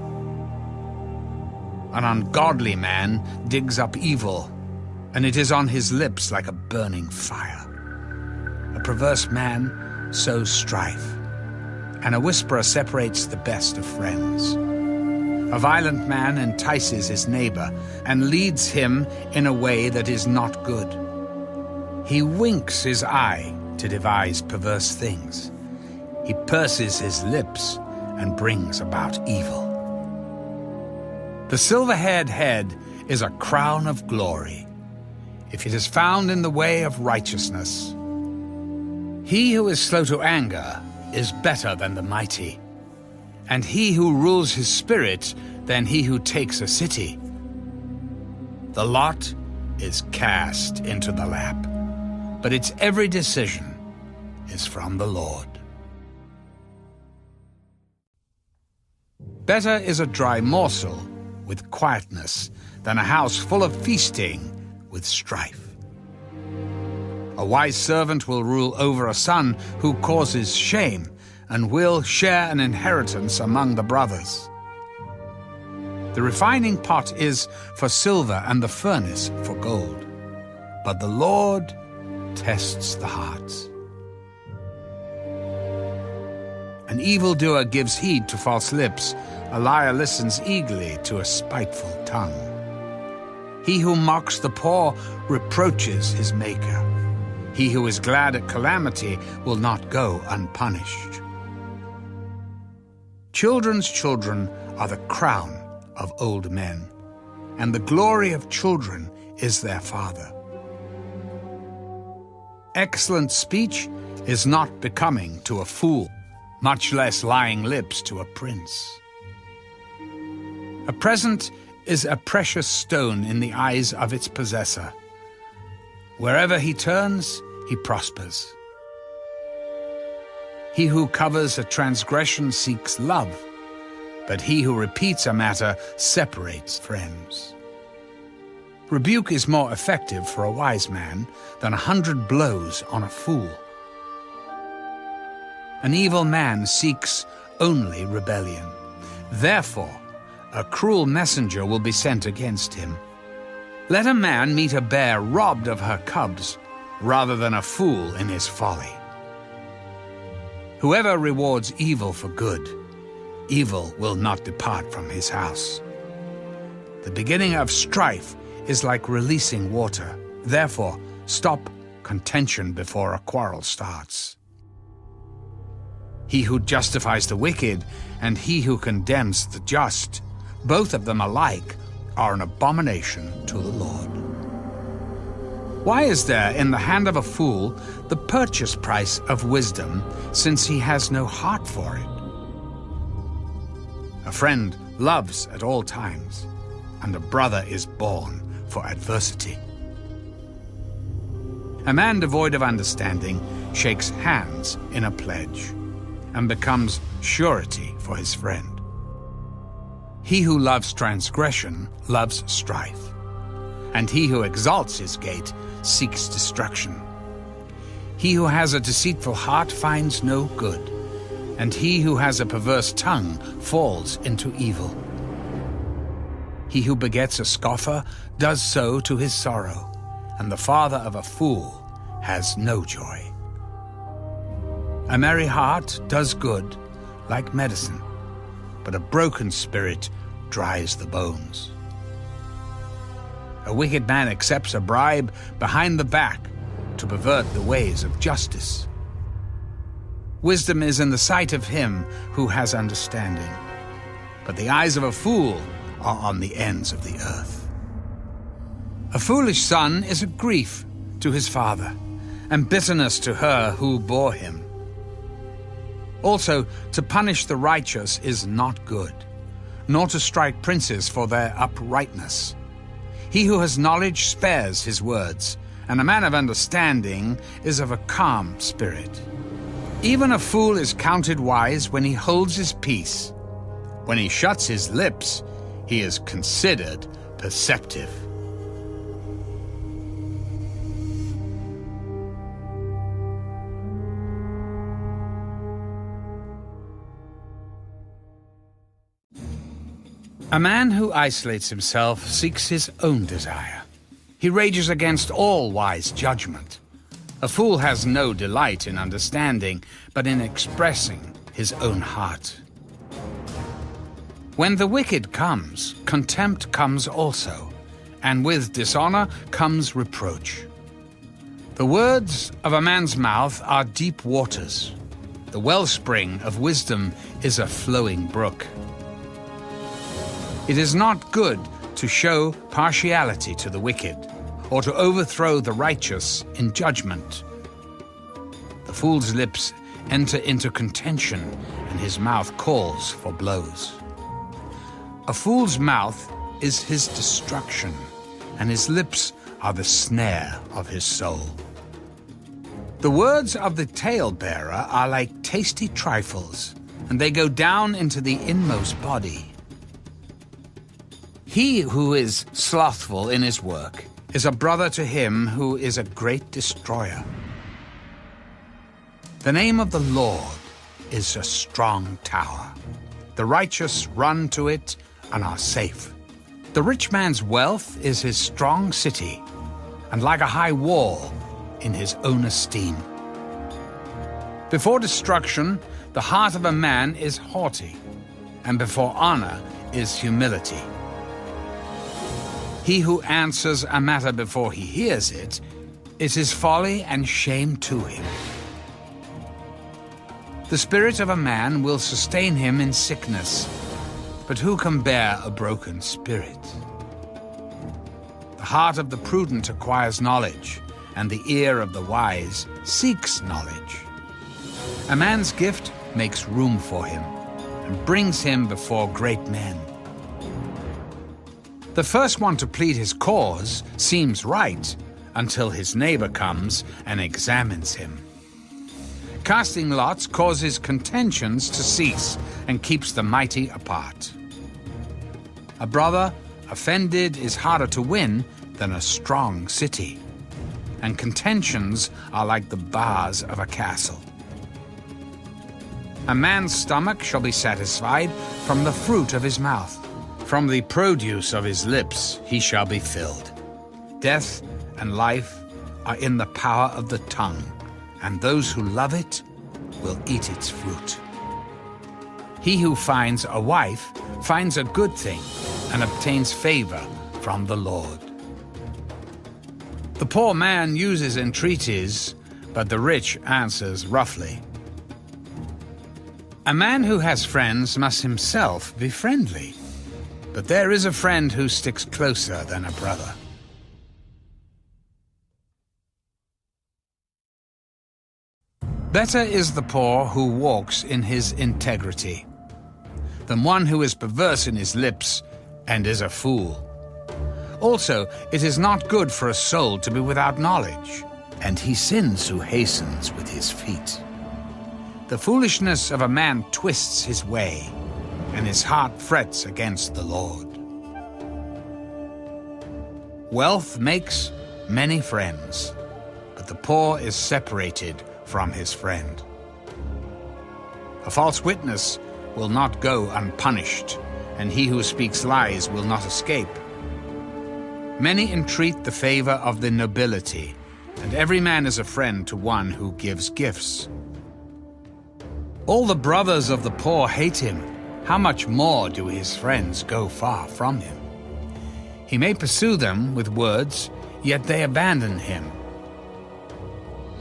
An ungodly man digs up evil, and it is on his lips like a burning fire. A perverse man sows strife, and a whisperer separates the best of friends. A violent man entices his neighbor and leads him in a way that is not good. He winks his eye to devise perverse things. He purses his lips and brings about evil. The silver-haired head is a crown of glory, if it is found in the way of righteousness. He who is slow to anger is better than the mighty, and he who rules his spirit than he who takes a city. The lot is cast into the lap, but its every decision is from the Lord. Better is a dry morsel with quietness than a house full of feasting with strife. A wise servant will rule over a son who causes shame, and will share an inheritance among the brothers. The refining pot is for silver and the furnace for gold, but the Lord tests the hearts. An evildoer gives heed to false lips, a liar listens eagerly to a spiteful tongue. He who mocks the poor reproaches his Maker. He who is glad at calamity will not go unpunished. Children's children are the crown of old men, and the glory of children is their father. Excellent speech is not becoming to a fool, much less lying lips to a prince. A present is a precious stone in the eyes of its possessor. Wherever he turns, he prospers. He who covers a transgression seeks love, but he who repeats a matter separates friends. Rebuke is more effective for a wise man than 100 blows on a fool. An evil man seeks only rebellion. Therefore, a cruel messenger will be sent against him. Let a man meet a bear robbed of her cubs, rather than a fool in his folly. Whoever rewards evil for good, evil will not depart from his house. The beginning of strife is like releasing water. Therefore, stop contention before a quarrel starts. He who justifies the wicked and he who condemns the just, both of them alike, are an abomination to the Lord. Why is there in the hand of a fool the purchase price of wisdom, since he has no heart for it? A friend loves at all times, and a brother is born for adversity. A man devoid of understanding shakes hands in a pledge, and becomes surety for his friend. He who loves transgression loves strife, and he who exalts his gate seeks destruction. He who has a deceitful heart finds no good, and he who has a perverse tongue falls into evil. He who begets a scoffer does so to his sorrow, and the father of a fool has no joy. A merry heart does good, like medicine, but a broken spirit dries the bones. A wicked man accepts a bribe behind the back to pervert the ways of justice. Wisdom is in the sight of him who has understanding, but the eyes of a fool are on the ends of the earth. A foolish son is a grief to his father, and bitterness to her who bore him. Also, to punish the righteous is not good, nor to strike princes for their uprightness. He who has knowledge spares his words, and a man of understanding is of a calm spirit. Even a fool is counted wise when he holds his peace. When he shuts his lips, he is considered perceptive. A man who isolates himself seeks his own desire. He rages against all wise judgment. A fool has no delight in understanding, but in expressing his own heart. When the wicked comes, contempt comes also, and with dishonor comes reproach. The words of a man's mouth are deep waters. The wellspring of wisdom is a flowing brook. It is not good to show partiality to the wicked, or to overthrow the righteous in judgment. The fool's lips enter into contention, and his mouth calls for blows. A fool's mouth is his destruction, and his lips are the snare of his soul. The words of the talebearer are like tasty trifles, and they go down into the inmost body. He who is slothful in his work is a brother to him who is a great destroyer. The name of the Lord is a strong tower. The righteous run to it and are safe. The rich man's wealth is his strong city, and like a high wall in his own esteem. Before destruction, the heart of a man is haughty, and before honor is humility. He who answers a matter before he hears it, it is folly and shame to him. The spirit of a man will sustain him in sickness, but who can bear a broken spirit? The heart of the prudent acquires knowledge, and the ear of the wise seeks knowledge. A man's gift makes room for him, and brings him before great men. The first one to plead his cause seems right until his neighbor comes and examines him. Casting lots causes contentions to cease and keeps the mighty apart. A brother offended is harder to win than a strong city, and contentions are like the bars of a castle. A man's stomach shall be satisfied from the fruit of his mouth. From the produce of his lips he shall be filled. Death and life are in the power of the tongue, and those who love it will eat its fruit. He who finds a wife finds a good thing and obtains favor from the Lord. The poor man uses entreaties, but the rich answers roughly. A man who has friends must himself be friendly, but there is a friend who sticks closer than a brother. Better is the poor who walks in his integrity than one who is perverse in his lips and is a fool. Also, it is not good for a soul to be without knowledge, and he sins who hastens with his feet. The foolishness of a man twists his way, and his heart frets against the Lord. Wealth makes many friends, but the poor is separated from his friend. A false witness will not go unpunished, and he who speaks lies will not escape. Many entreat the favor of the nobility, and every man is a friend to one who gives gifts. All the brothers of the poor hate him. How much more do his friends go far from him? He may pursue them with words, yet they abandon him.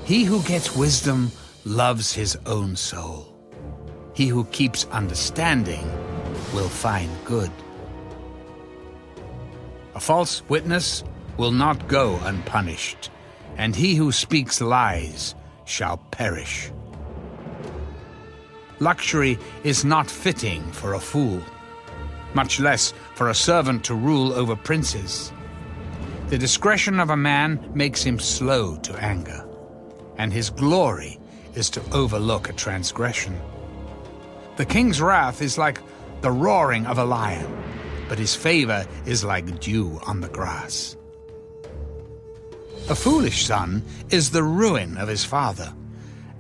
He who gets wisdom loves his own soul. He who keeps understanding will find good. A false witness will not go unpunished, and he who speaks lies shall perish. Luxury is not fitting for a fool, much less for a servant to rule over princes. The discretion of a man makes him slow to anger, and his glory is to overlook a transgression. The king's wrath is like the roaring of a lion, but his favor is like dew on the grass. A foolish son is the ruin of his father,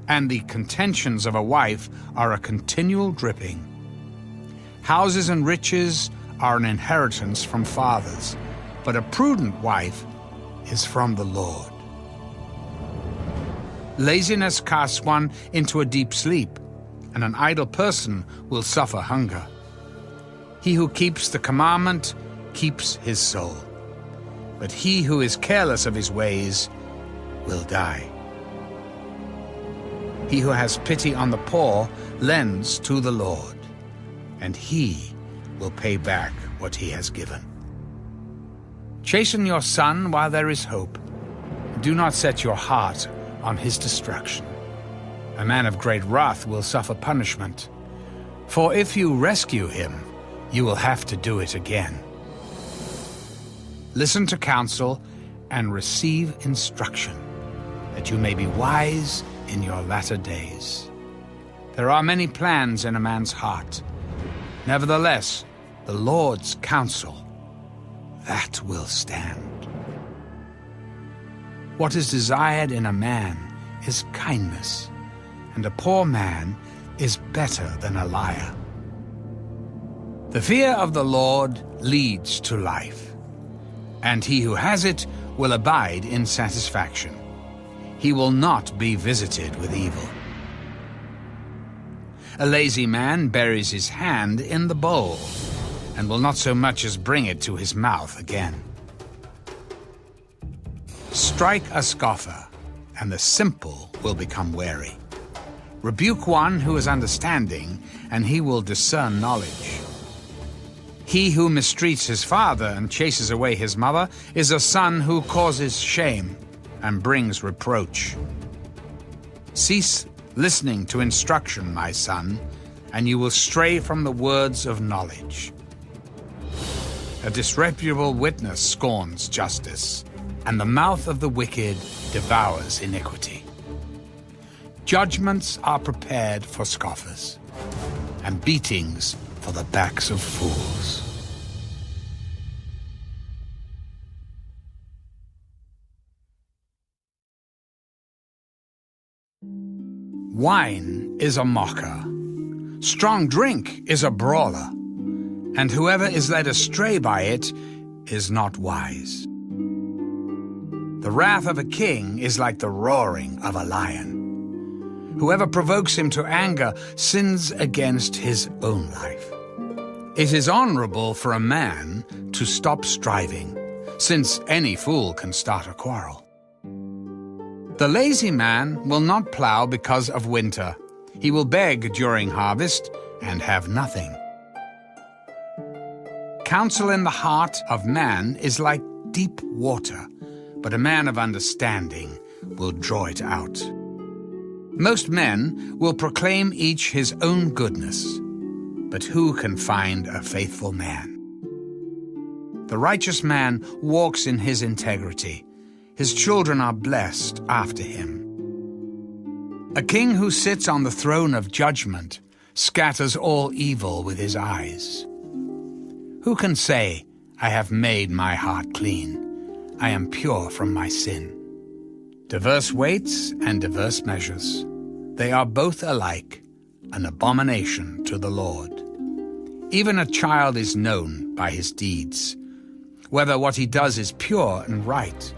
and the contentions of a wife are a continual dripping. Houses and riches are an inheritance from fathers, but a prudent wife is from the Lord. Laziness casts one into a deep sleep, and an idle person will suffer hunger. He who keeps the commandment keeps his soul, but he who is careless of his ways will die. He who has pity on the poor lends to the Lord, and he will pay back what he has given. Chasten your son while there is hope. Do not set your heart on his destruction. A man of great wrath will suffer punishment, for if you rescue him, you will have to do it again. Listen to counsel and receive instruction, that you may be wise in your latter days. There are many plans in a man's heart. Nevertheless, the Lord's counsel, that will stand. What is desired in a man is kindness, and a poor man is better than a liar. The fear of the Lord leads to life, and he who has it will abide in satisfaction. He will not be visited with evil. A lazy man buries his hand in the bowl, and will not so much as bring it to his mouth again. Strike a scoffer, and the simple will become wary. Rebuke one who is understanding, and he will discern knowledge. He who mistreats his father and chases away his mother is a son who causes shame and brings reproach. Cease listening to instruction, my son, and you will stray from the words of knowledge. A disreputable witness scorns justice, and the mouth of the wicked devours iniquity. Judgments are prepared for scoffers, and beatings for the backs of fools. Wine is a mocker, strong drink is a brawler, and whoever is led astray by it is not wise. The wrath of a king is like the roaring of a lion. Whoever provokes him to anger sins against his own life. It is honorable for a man to stop striving, since any fool can start a quarrel. The lazy man will not plow because of winter. He will beg during harvest and have nothing. Counsel in the heart of man is like deep water, but a man of understanding will draw it out. Most men will proclaim each his own goodness, but who can find a faithful man? The righteous man walks in his integrity. His children are blessed after him. A king who sits on the throne of judgment scatters all evil with his eyes. Who can say, I have made my heart clean? I am pure from my sin. Diverse weights and diverse measures, they are both alike, an abomination to the Lord. Even a child is known by his deeds, whether what he does is pure and right.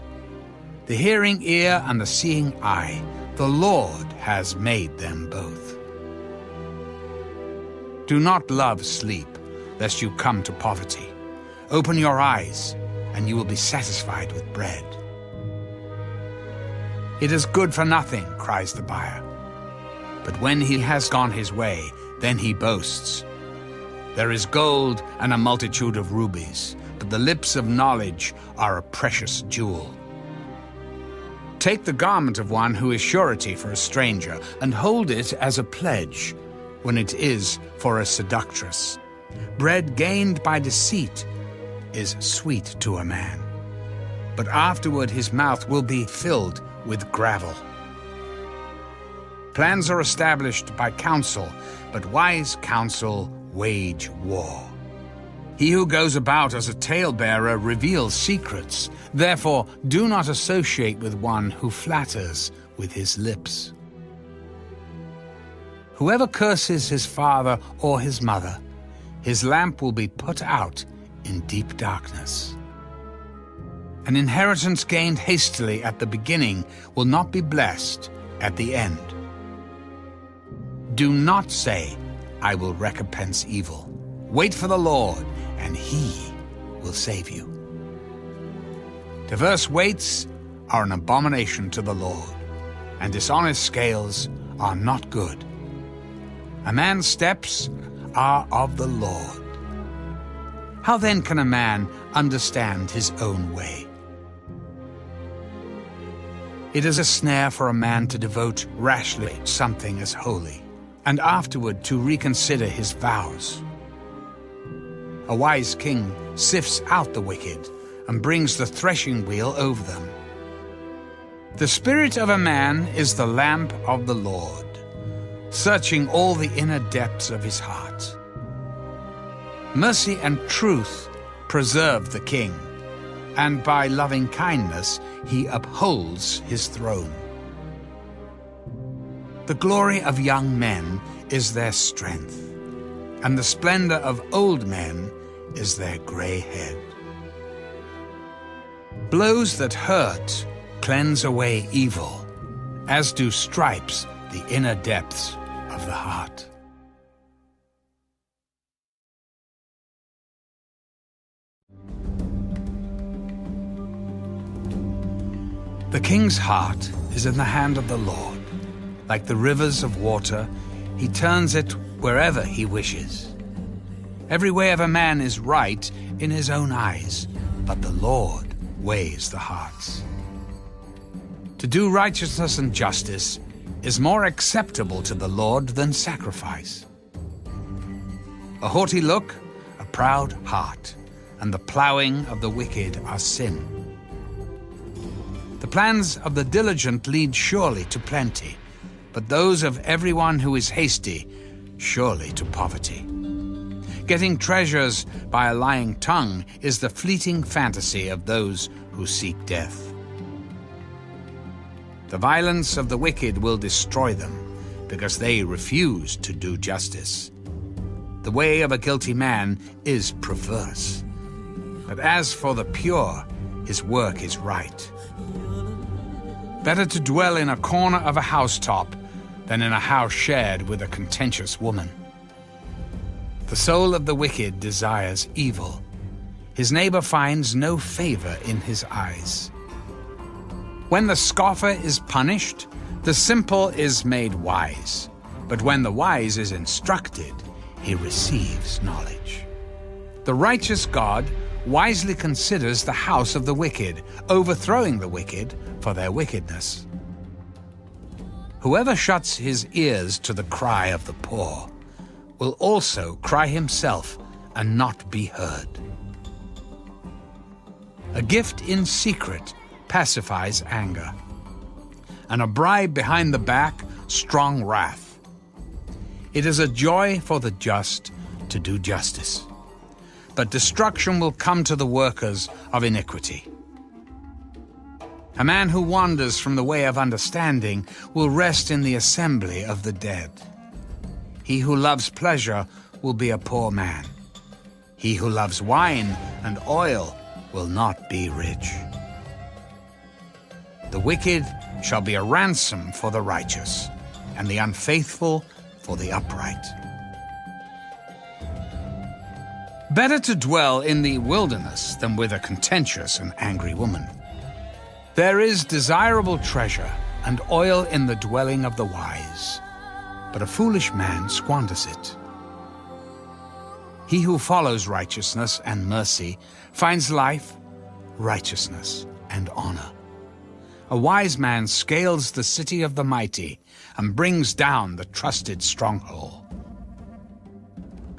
The hearing ear and the seeing eye, the Lord has made them both. Do not love sleep, lest you come to poverty. Open your eyes, and you will be satisfied with bread. It is good for nothing, cries the buyer. But when he has gone his way, then he boasts. There is gold and a multitude of rubies, but the lips of knowledge are a precious jewel. Take the garment of one who is surety for a stranger, and hold it as a pledge, when it is for a seductress. Bread gained by deceit is sweet to a man, but afterward his mouth will be filled with gravel. Plans are established by counsel, but wise counsel wage war. He who goes about as a talebearer reveals secrets. Therefore, do not associate with one who flatters with his lips. Whoever curses his father or his mother, his lamp will be put out in deep darkness. An inheritance gained hastily at the beginning will not be blessed at the end. Do not say, "I will recompense evil." Wait for the Lord, and He will save you. Diverse weights are an abomination to the Lord, and dishonest scales are not good. A man's steps are of the Lord. How then can a man understand his own way? It is a snare for a man to devote rashly something as holy, and afterward to reconsider his vows. A wise king sifts out the wicked and brings the threshing wheel over them. The spirit of a man is the lamp of the Lord, searching all the inner depths of his heart. Mercy and truth preserve the king, and by loving kindness he upholds his throne. The glory of young men is their strength, and the splendor of old men is their gray head. Blows that hurt cleanse away evil, as do stripes the inner depths of the heart. The king's heart is in the hand of the Lord. Like the rivers of water, he turns it wherever he wishes. Every way of a man is right in his own eyes, but the Lord weighs the hearts. To do righteousness and justice is more acceptable to the Lord than sacrifice. A haughty look, a proud heart, and the plowing of the wicked are sin. The plans of the diligent lead surely to plenty, but those of everyone who is hasty surely to poverty. Getting treasures by a lying tongue is the fleeting fantasy of those who seek death. The violence of the wicked will destroy them, because they refuse to do justice. The way of a guilty man is perverse, but as for the pure, his work is right. Better to dwell in a corner of a housetop than in a house shared with a contentious woman. The soul of the wicked desires evil. His neighbor finds no favor in his eyes. When the scoffer is punished, the simple is made wise. But when the wise is instructed, he receives knowledge. The righteous God wisely considers the house of the wicked, overthrowing the wicked for their wickedness. Whoever shuts his ears to the cry of the poor will also cry himself and not be heard. A gift in secret pacifies anger, and a bribe behind the back strong wrath. It is a joy for the just to do justice, but destruction will come to the workers of iniquity. A man who wanders from the way of understanding will rest in the assembly of the dead. He who loves pleasure will be a poor man. He who loves wine and oil will not be rich. The wicked shall be a ransom for the righteous, and the unfaithful for the upright. Better to dwell in the wilderness than with a contentious and angry woman. There is desirable treasure and oil in the dwelling of the wise, but a foolish man squanders it. He who follows righteousness and mercy finds life, righteousness, and honor. A wise man scales the city of the mighty and brings down the trusted stronghold.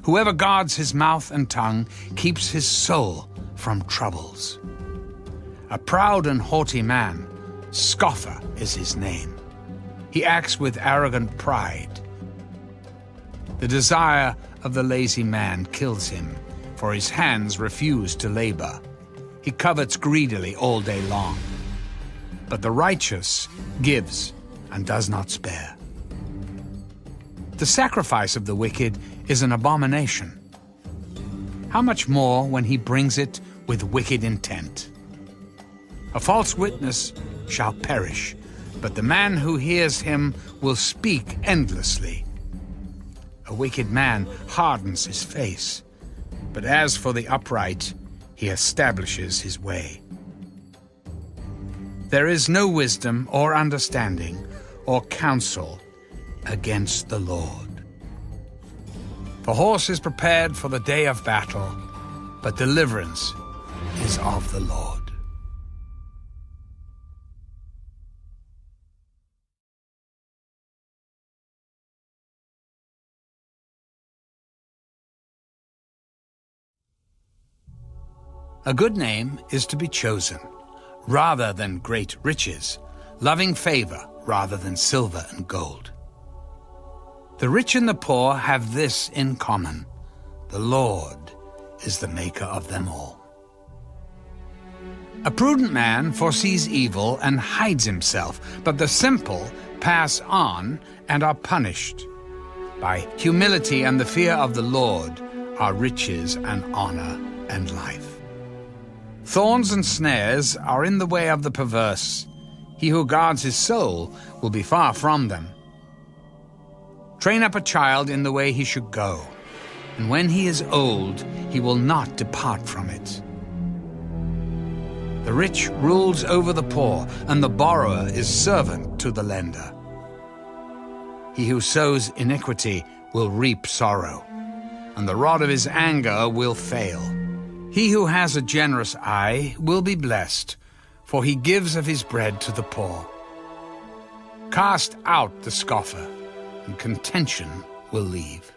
Whoever guards his mouth and tongue keeps his soul from troubles. A proud and haughty man, scoffer is his name. He acts with arrogant pride. The desire of the lazy man kills him, for his hands refuse to labor. He covets greedily all day long. But the righteous gives and does not spare. The sacrifice of the wicked is an abomination. How much more when he brings it with wicked intent? A false witness shall perish, but the man who hears him will speak endlessly. A wicked man hardens his face, but as for the upright, he establishes his way. There is no wisdom or understanding or counsel against the Lord. The horse is prepared for the day of battle, but deliverance is of the Lord. A good name is to be chosen, rather than great riches, loving favor rather than silver and gold. The rich and the poor have this in common: the Lord is the maker of them all. A prudent man foresees evil and hides himself, but the simple pass on and are punished. By humility and the fear of the Lord are riches and honor and life. Thorns and snares are in the way of the perverse. He who guards his soul will be far from them. Train up a child in the way he should go, and when he is old, he will not depart from it. The rich rules over the poor, and the borrower is servant to the lender. He who sows iniquity will reap sorrow, and the rod of his anger will fail. He who has a generous eye will be blessed, for he gives of his bread to the poor. Cast out the scoffer, and contention will leave.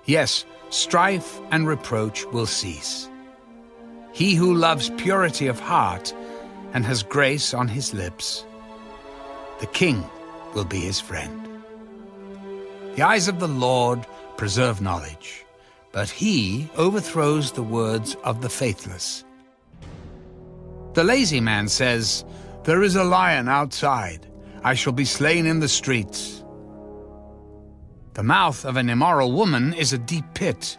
Yes, strife and reproach will cease. He who loves purity of heart and has grace on his lips, the king will be his friend. The eyes of the Lord preserve knowledge, but he overthrows the words of the faithless. The lazy man says, "There is a lion outside. I shall be slain in the streets." The mouth of an immoral woman is a deep pit.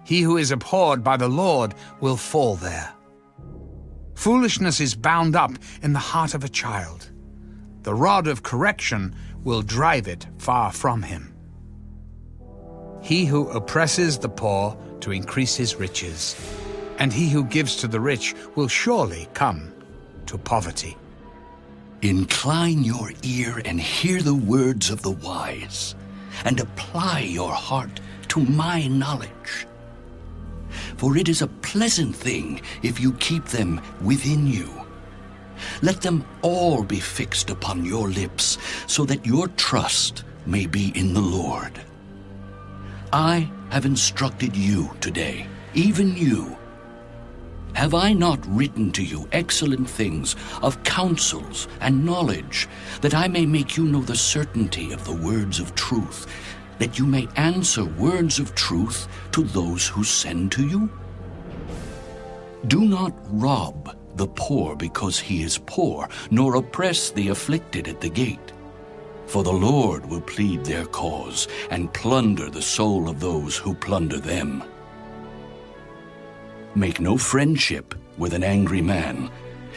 He who is abhorred by the Lord will fall there. Foolishness is bound up in the heart of a child. The rod of correction will drive it far from him. He who oppresses the poor to increase his riches, and he who gives to the rich will surely come to poverty. Incline your ear and hear the words of the wise, and apply your heart to my knowledge. For it is a pleasant thing if you keep them within you. Let them all be fixed upon your lips, so that your trust may be in the Lord. I have instructed you today, even you. Have I not written to you excellent things of counsels and knowledge, that I may make you know the certainty of the words of truth, that you may answer words of truth to those who send to you? Do not rob the poor because he is poor, nor oppress the afflicted at the gate. For the Lord will plead their cause and plunder the soul of those who plunder them. Make no friendship with an angry man,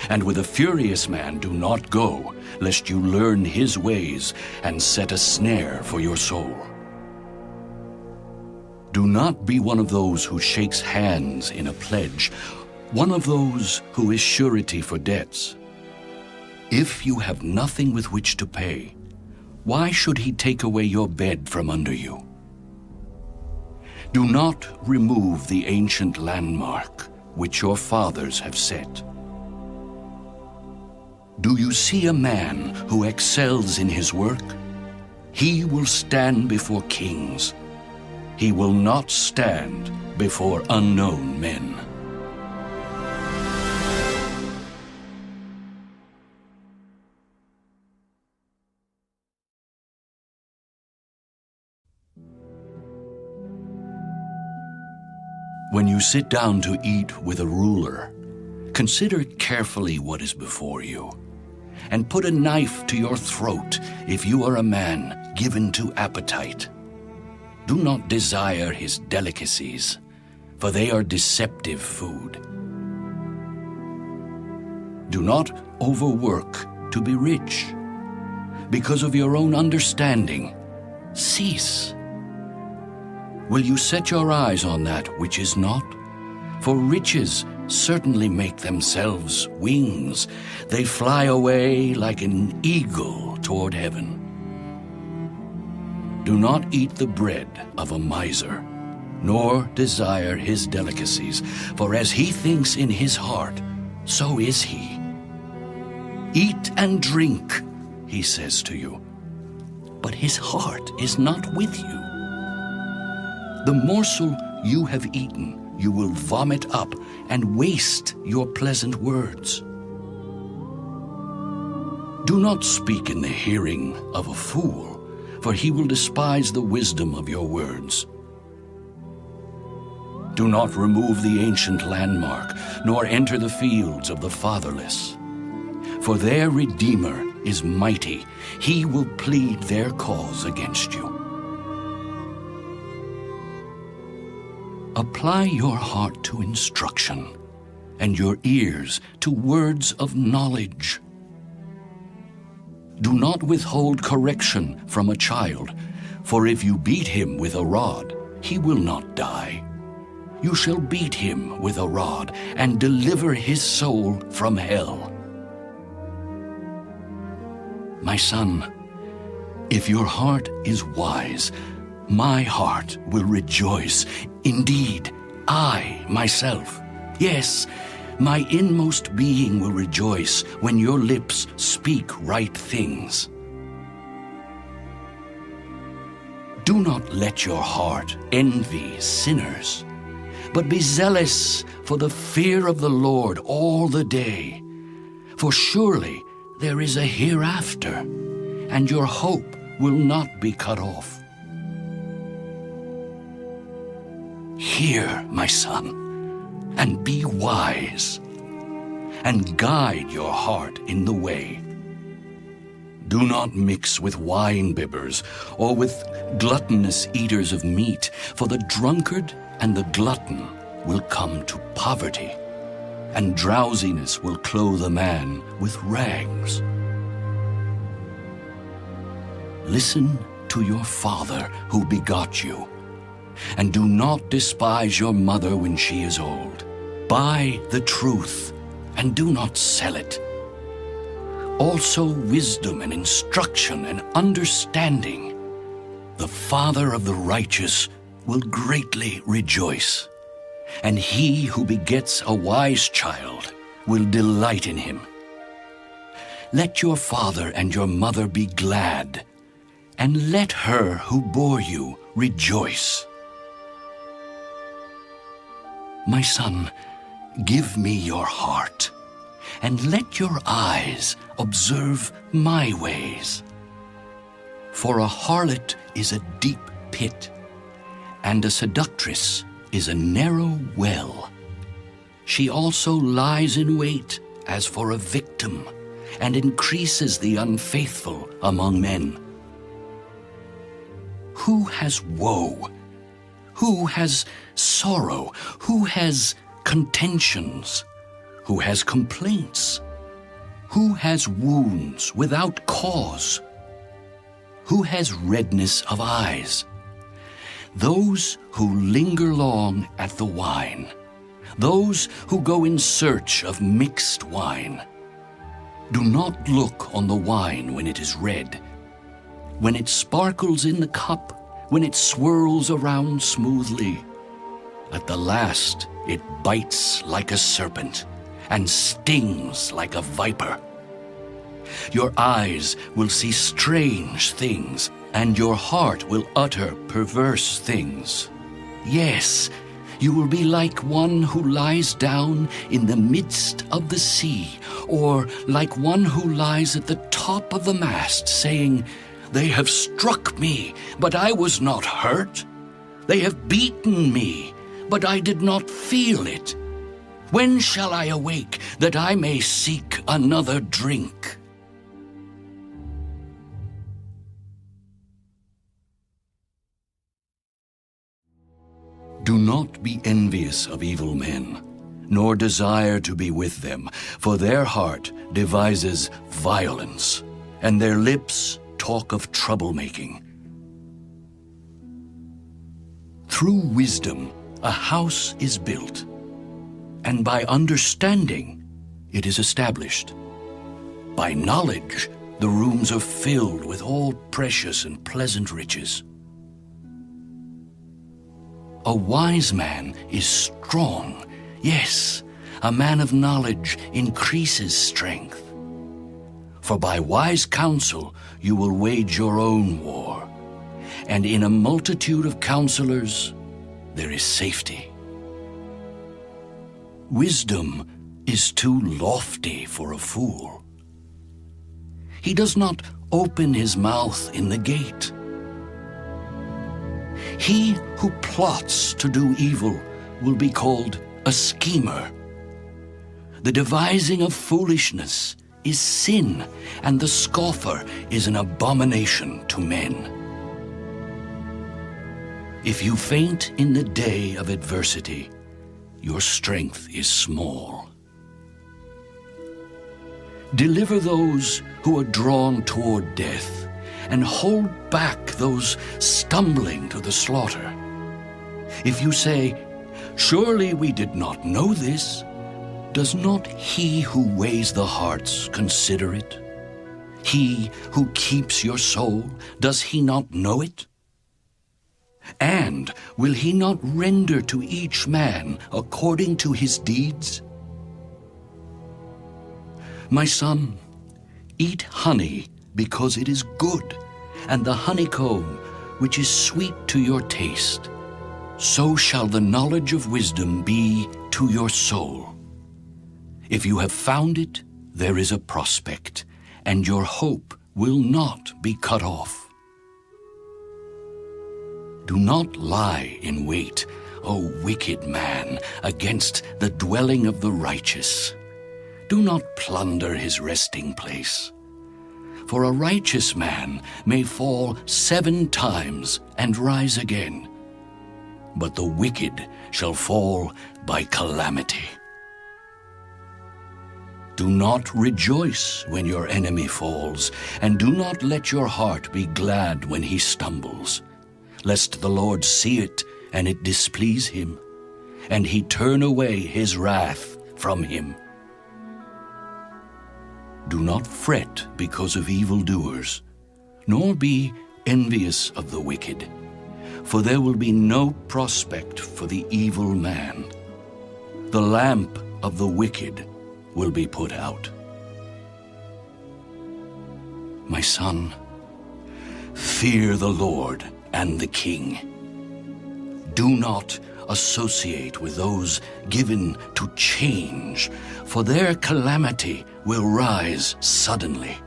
and with a furious man do not go, lest you learn his ways and set a snare for your soul. Do not be one of those who shakes hands in a pledge, one of those who is surety for debts. If you have nothing with which to pay, why should he take away your bed from under you? Do not remove the ancient landmark which your fathers have set. Do you see a man who excels in his work? He will stand before kings. He will not stand before unknown men. When you sit down to eat with a ruler, consider carefully what is before you, and put a knife to your throat if you are a man given to appetite. Do not desire his delicacies, for they are deceptive food. Do not overwork to be rich. Because of your own understanding, cease. Will you set your eyes on that which is not? For riches certainly make themselves wings. They fly away like an eagle toward heaven. Do not eat the bread of a miser, nor desire his delicacies, for as he thinks in his heart, so is he. Eat and drink, he says to you, but his heart is not with you. The morsel you have eaten, you will vomit up and waste your pleasant words. Do not speak in the hearing of a fool, for he will despise the wisdom of your words. Do not remove the ancient landmark, nor enter the fields of the fatherless. For their Redeemer is mighty. He will plead their cause against you. Apply your heart to instruction, and your ears to words of knowledge. Do not withhold correction from a child, for if you beat him with a rod, he will not die. You shall beat him with a rod and deliver his soul from hell. My son, if your heart is wise, my heart will rejoice. Indeed, I myself, yes, my inmost being will rejoice when your lips speak right things. Do not let your heart envy sinners, but be zealous for the fear of the Lord all the day. For surely there is a hereafter, and your hope will not be cut off. Hear, my son, and be wise, and guide your heart in the way. Do not mix with wine-bibbers or with gluttonous eaters of meat, for the drunkard and the glutton will come to poverty, and drowsiness will clothe a man with rags. Listen to your father who begot you, and do not despise your mother when she is old. Buy the truth, and do not sell it. Also wisdom and instruction and understanding. The father of the righteous will greatly rejoice, and he who begets a wise child will delight in him. Let your father and your mother be glad, and let her who bore you rejoice. My son, give me your heart, and let your eyes observe my ways. For a harlot is a deep pit, and a seductress is a narrow well. She also lies in wait as for a victim, and increases the unfaithful among men. Who has woe? Who has sorrow? Who has contentions? Who has complaints? Who has wounds without cause? Who has redness of eyes? Those who linger long at the wine, those who go in search of mixed wine. Do not look on the wine when it is red, when it sparkles in the cup, when it swirls around smoothly. At the last, it bites like a serpent and stings like a viper. Your eyes will see strange things, and your heart will utter perverse things. Yes, you will be like one who lies down in the midst of the sea, or like one who lies at the top of the mast, saying, "They have struck me, but I was not hurt. They have beaten me, but I did not feel it. When shall I awake, that I may seek another drink?" Do not be envious of evil men, nor desire to be with them, for their heart devises violence, and their lips talk of troublemaking. Through wisdom a house is built, and by understanding it is established. By knowledge the rooms are filled with all precious and pleasant riches. A wise man is strong. Yes, a man of knowledge increases strength. For by wise counsel you will wage your own war, and in a multitude of counselors there is safety. Wisdom is too lofty for a fool. He does not open his mouth in the gate. He who plots to do evil will be called a schemer. The devising of foolishness is sin, and the scoffer is an abomination to men. If you faint in the day of adversity, your strength is small. Deliver those who are drawn toward death, and hold back those stumbling to the slaughter. If you say, "Surely we did not know this," does not he who weighs the hearts consider it? He who keeps your soul, does he not know it? And will he not render to each man according to his deeds? My son, eat honey because it is good, and the honeycomb which is sweet to your taste. So shall the knowledge of wisdom be to your soul. If you have found it, there is a prospect, and your hope will not be cut off. Do not lie in wait, O wicked man, against the dwelling of the righteous. Do not plunder his resting place. For a righteous man may fall 7 times and rise again, but the wicked shall fall by calamity. Do not rejoice when your enemy falls, and do not let your heart be glad when he stumbles, lest the Lord see it and it displease him, and he turn away his wrath from him. Do not fret because of evildoers, nor be envious of the wicked, for there will be no prospect for the evil man. The lamp of the wicked will be put out. My son, fear the Lord and the King. Do not associate with those given to change, for their calamity will rise suddenly.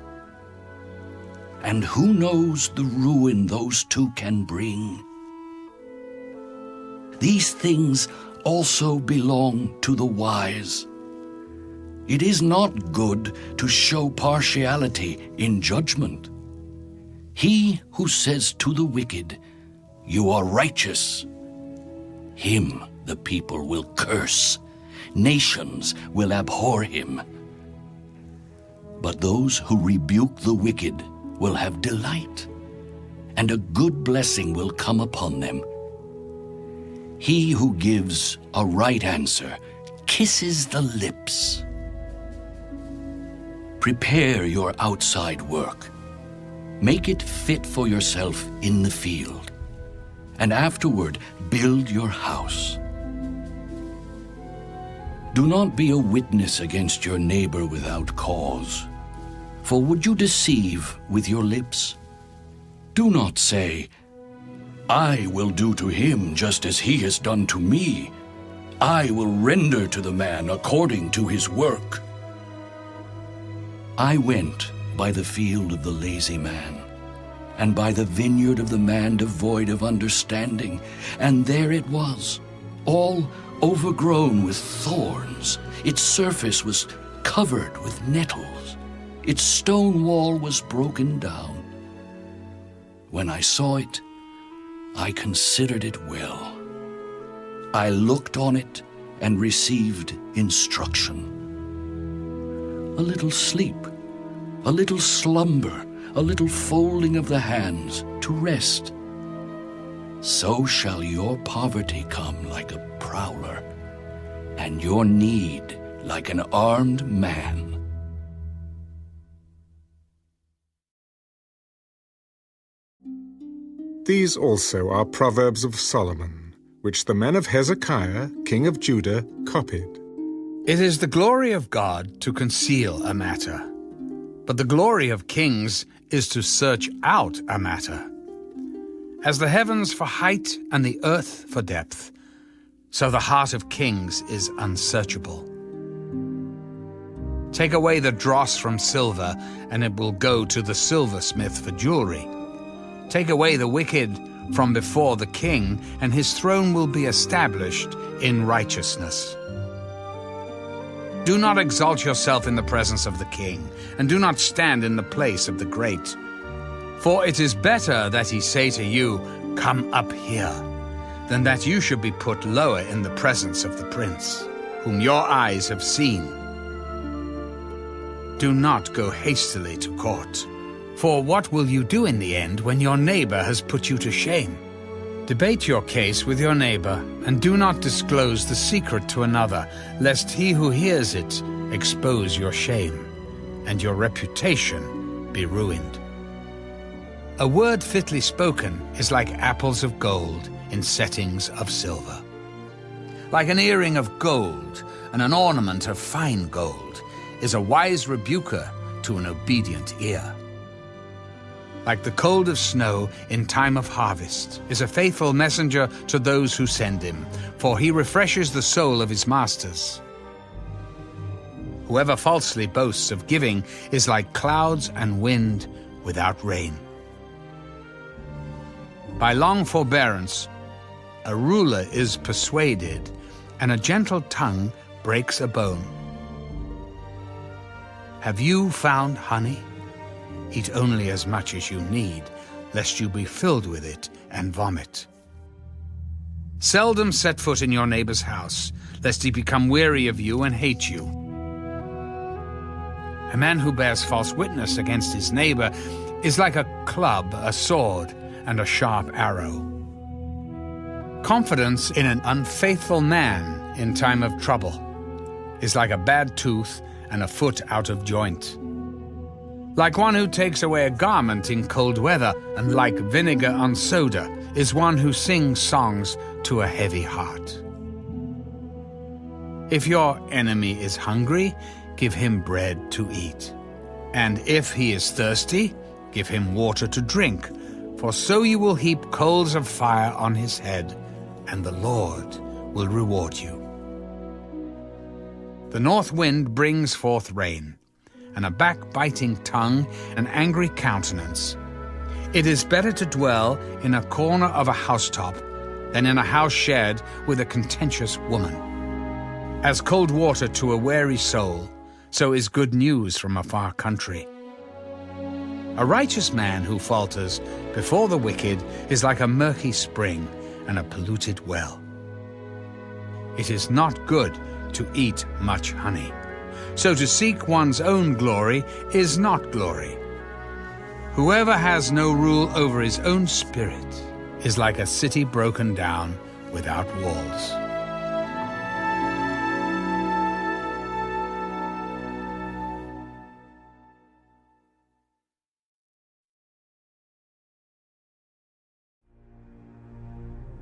And who knows the ruin those two can bring? These things also belong to the wise. It is not good to show partiality in judgment. He who says to the wicked, "You are righteous," him the people will curse. Nations will abhor him. But those who rebuke the wicked will have delight, and a good blessing will come upon them. He who gives a right answer kisses the lips. Prepare your outside work. Make it fit for yourself in the field, and afterward build your house. Do not be a witness against your neighbor without cause, For would you deceive with your lips? Do not say, I will do to him just as he has done to me. I will render to the man according to his work. I went by the field of the lazy man, and by the vineyard of the man devoid of understanding, and there it was, all overgrown with thorns. Its surface was covered with nettles. Its stone wall was broken down. When I saw it, I considered it well. I looked on it and received instruction. A little sleep, a little slumber, a little folding of the hands to rest. So shall your poverty come like a prowler, and your need like an armed man. These also are Proverbs of Solomon, which the men of Hezekiah, king of Judah, copied. It is the glory of God to conceal a matter, but the glory of kings is to search out a matter. As the heavens for height and the earth for depth, so the heart of kings is unsearchable. Take away the dross from silver, and it will go to the silversmith for jewelry. Take away the wicked from before the king, and his throne will be established in righteousness. Do not exalt yourself in the presence of the king, and do not stand in the place of the great. For it is better that he say to you, Come up here, than that you should be put lower in the presence of the prince, whom your eyes have seen. Do not go hastily to court, for what will you do in the end when your neighbor has put you to shame? Debate your case with your neighbor, and do not disclose the secret to another, lest he who hears it expose your shame, and your reputation be ruined. A word fitly spoken is like apples of gold in settings of silver. Like an earring of gold and an ornament of fine gold is a wise rebuker to an obedient ear. Like the cold of snow in time of harvest is a faithful messenger to those who send him, for he refreshes the soul of his masters. Whoever falsely boasts of giving is like clouds and wind without rain. By long forbearance, a ruler is persuaded, and a gentle tongue breaks a bone. Have you found honey? Eat only as much as you need, lest you be filled with it and vomit. Seldom set foot in your neighbor's house, lest he become weary of you and hate you. A man who bears false witness against his neighbor is like a club, a sword, and a sharp arrow. Confidence in an unfaithful man in time of trouble is like a bad tooth and a foot out of joint. Like one who takes away a garment in cold weather, and like vinegar on soda, is one who sings songs to a heavy heart. If your enemy is hungry, give him bread to eat. And if he is thirsty, give him water to drink, for so you will heap coals of fire on his head, and the Lord will reward you. The north wind brings forth rain, and a backbiting tongue, an angry countenance. It is better to dwell in a corner of a housetop than in a house shared with a contentious woman. As cold water to a weary soul, so is good news from a far country. A righteous man who falters before the wicked is like a murky spring and a polluted well. It is not good to eat much honey, so to seek one's own glory is not glory. Whoever has no rule over his own spirit is like a city broken down without walls.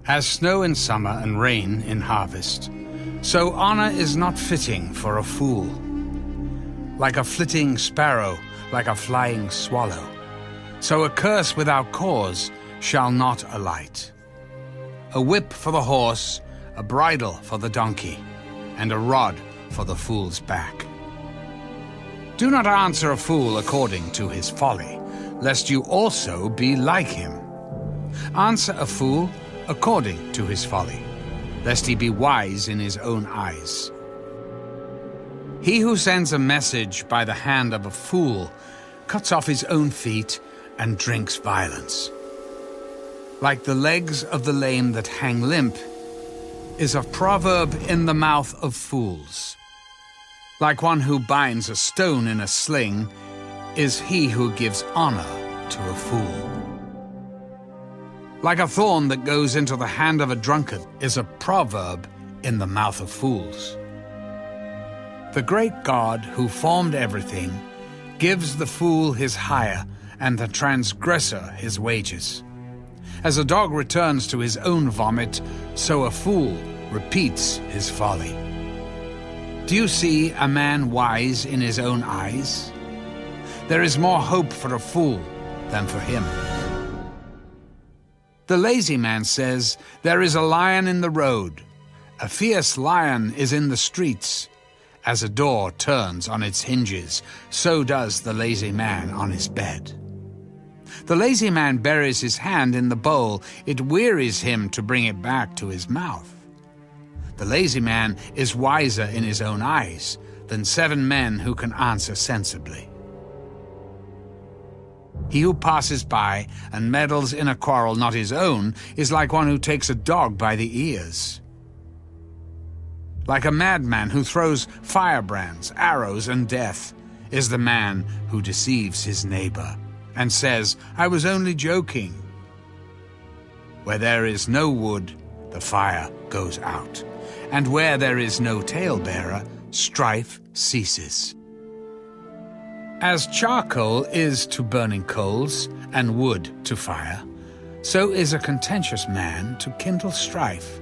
As snow in summer and rain in harvest, so honor is not fitting for a fool. like a flitting sparrow, like a flying swallow. So a curse without cause shall not alight. A whip for the horse, a bridle for the donkey, and a rod for the fool's back. Do not answer a fool according to his folly, lest you also be like him. Answer a fool according to his folly, lest he be wise in his own eyes. He who sends a message by the hand of a fool cuts off his own feet and drinks violence. Like the legs of the lame that hang limp is a proverb in the mouth of fools. Like one who binds a stone in a sling is he who gives honor to a fool. Like a thorn that goes into the hand of a drunkard is a proverb in the mouth of fools. The great God who formed everything gives the fool his hire and the transgressor his wages. As a dog returns to his own vomit, so a fool repeats his folly. Do you see a man wise in his own eyes? There is more hope for a fool than for him. The lazy man says, "There is a lion in the road. A fierce lion is in the streets." As a door turns on its hinges, so does the lazy man on his bed. The lazy man buries his hand in the bowl. It wearies him to bring it back to his mouth. The lazy man is wiser in his own eyes than 7 men who can answer sensibly. He who passes by and meddles in a quarrel not his own is like one who takes a dog by the ears. Like a madman who throws firebrands, arrows, and death is the man who deceives his neighbor and says, "I was only joking." Where there is no wood, the fire goes out, and where there is no talebearer, strife ceases. As charcoal is to burning coals and wood to fire, so is a contentious man to kindle strife.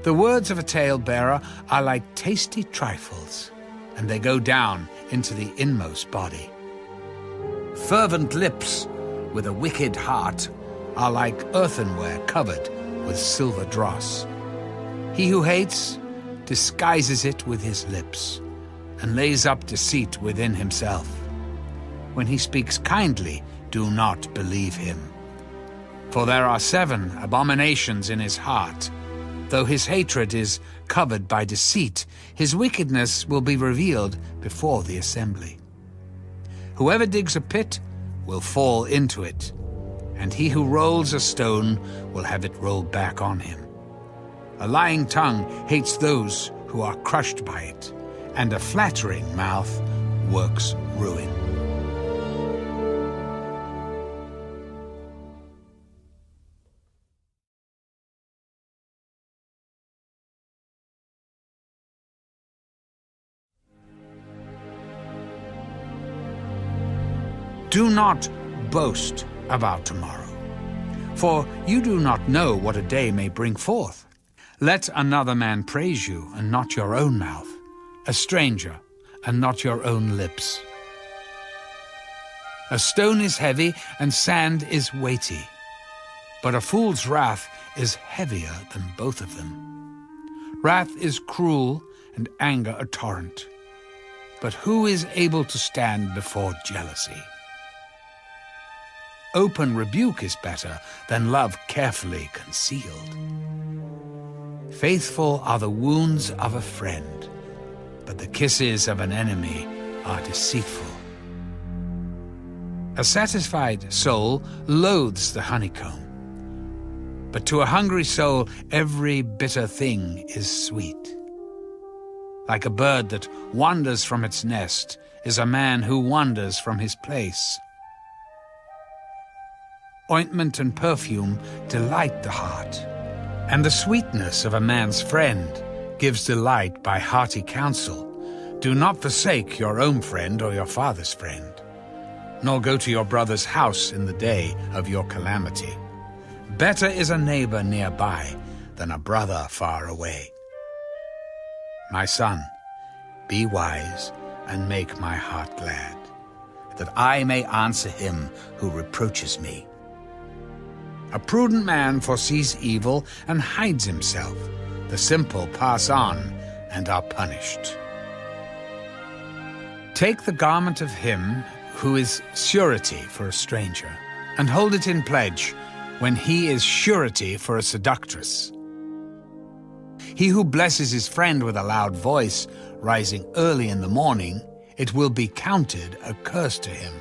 The words of a talebearer are like tasty trifles, and they go down into the inmost body. Fervent lips with a wicked heart are like earthenware covered with silver dross. He who hates disguises it with his lips and lays up deceit within himself. When he speaks kindly, do not believe him. For there are 7 abominations in his heart. Though his hatred is covered by deceit, his wickedness will be revealed before the assembly. Whoever digs a pit will fall into it, and he who rolls a stone will have it rolled back on him. A lying tongue hates those who are crushed by it, and a flattering mouth works ruin. Do not boast about tomorrow, for you do not know what a day may bring forth. Let another man praise you, and not your own mouth, a stranger, and not your own lips. A stone is heavy, and sand is weighty, but a fool's wrath is heavier than both of them. Wrath is cruel, and anger a torrent, but who is able to stand before jealousy? Open rebuke is better than love carefully concealed. Faithful are the wounds of a friend, but the kisses of an enemy are deceitful. A satisfied soul loathes the honeycomb, but to a hungry soul every bitter thing is sweet. Like a bird that wanders from its nest is a man who wanders from his place. Ointment and perfume delight the heart, and the sweetness of a man's friend gives delight by hearty counsel. Do not forsake your own friend or your father's friend, nor go to your brother's house in the day of your calamity. Better is a neighbor nearby than a brother far away. My son, be wise and make my heart glad, that I may answer him who reproaches me. A prudent man foresees evil and hides himself. The simple pass on and are punished. Take the garment of him who is surety for a stranger, and hold it in pledge when he is surety for a seductress. He who blesses his friend with a loud voice, rising early in the morning, it will be counted a curse to him.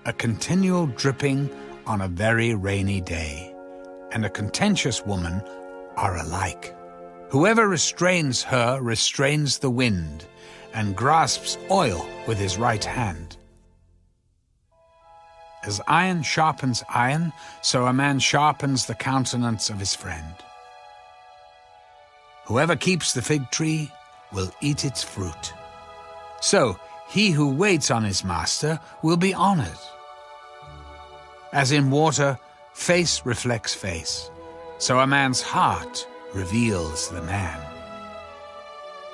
A continual dripping on a very rainy day, and a contentious woman are alike. Whoever restrains her restrains the wind, and grasps oil with his right hand. As iron sharpens iron, so a man sharpens the countenance of his friend. Whoever keeps the fig tree will eat its fruit. So he who waits on his master will be honored. As in water, face reflects face, so a man's heart reveals the man.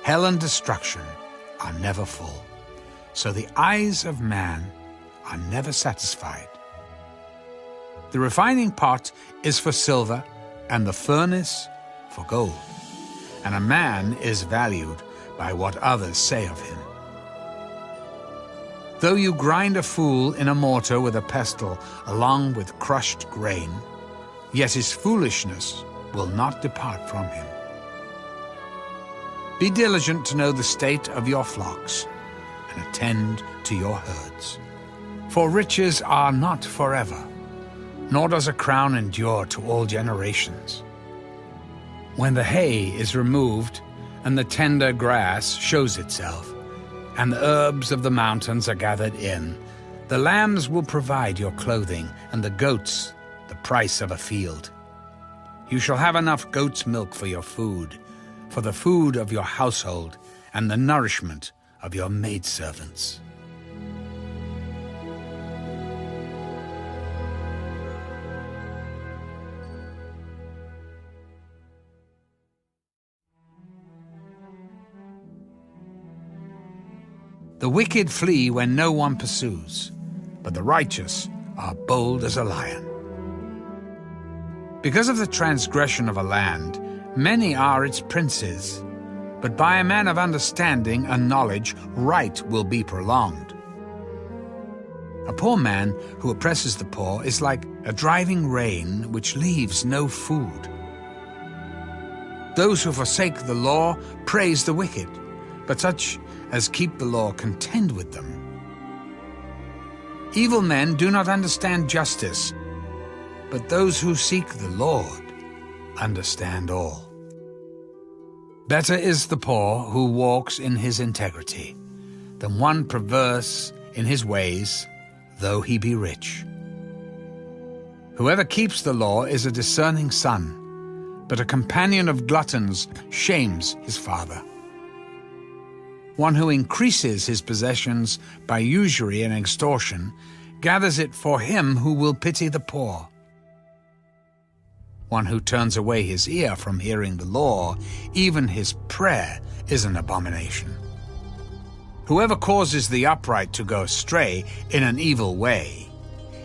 Hell and destruction are never full, so the eyes of man are never satisfied. The refining pot is for silver, and the furnace for gold, and a man is valued by what others say of him. Though you grind a fool in a mortar with a pestle along with crushed grain, yet his foolishness will not depart from him. Be diligent to know the state of your flocks, and attend to your herds. For riches are not forever, nor does a crown endure to all generations. When the hay is removed, and the tender grass shows itself, and the herbs of the mountains are gathered in, the lambs will provide your clothing, and the goats the price of a field. You shall have enough goat's milk for your food, for the food of your household, and the nourishment of your maidservants. The wicked flee when no one pursues, but the righteous are bold as a lion. Because of the transgression of a land, many are its princes, but by a man of understanding and knowledge, right will be prolonged. A poor man who oppresses the poor is like a driving rain which leaves no food. Those who forsake the law praise the wicked, but such as keep the law contend with them. Evil men do not understand justice, but those who seek the Lord understand all. Better is the poor who walks in his integrity than one perverse in his ways, though he be rich. Whoever keeps the law is a discerning son, but a companion of gluttons shames his father. One who increases his possessions by usury and extortion gathers it for him who will pity the poor. One who turns away his ear from hearing the law, even his prayer is an abomination. Whoever causes the upright to go astray in an evil way,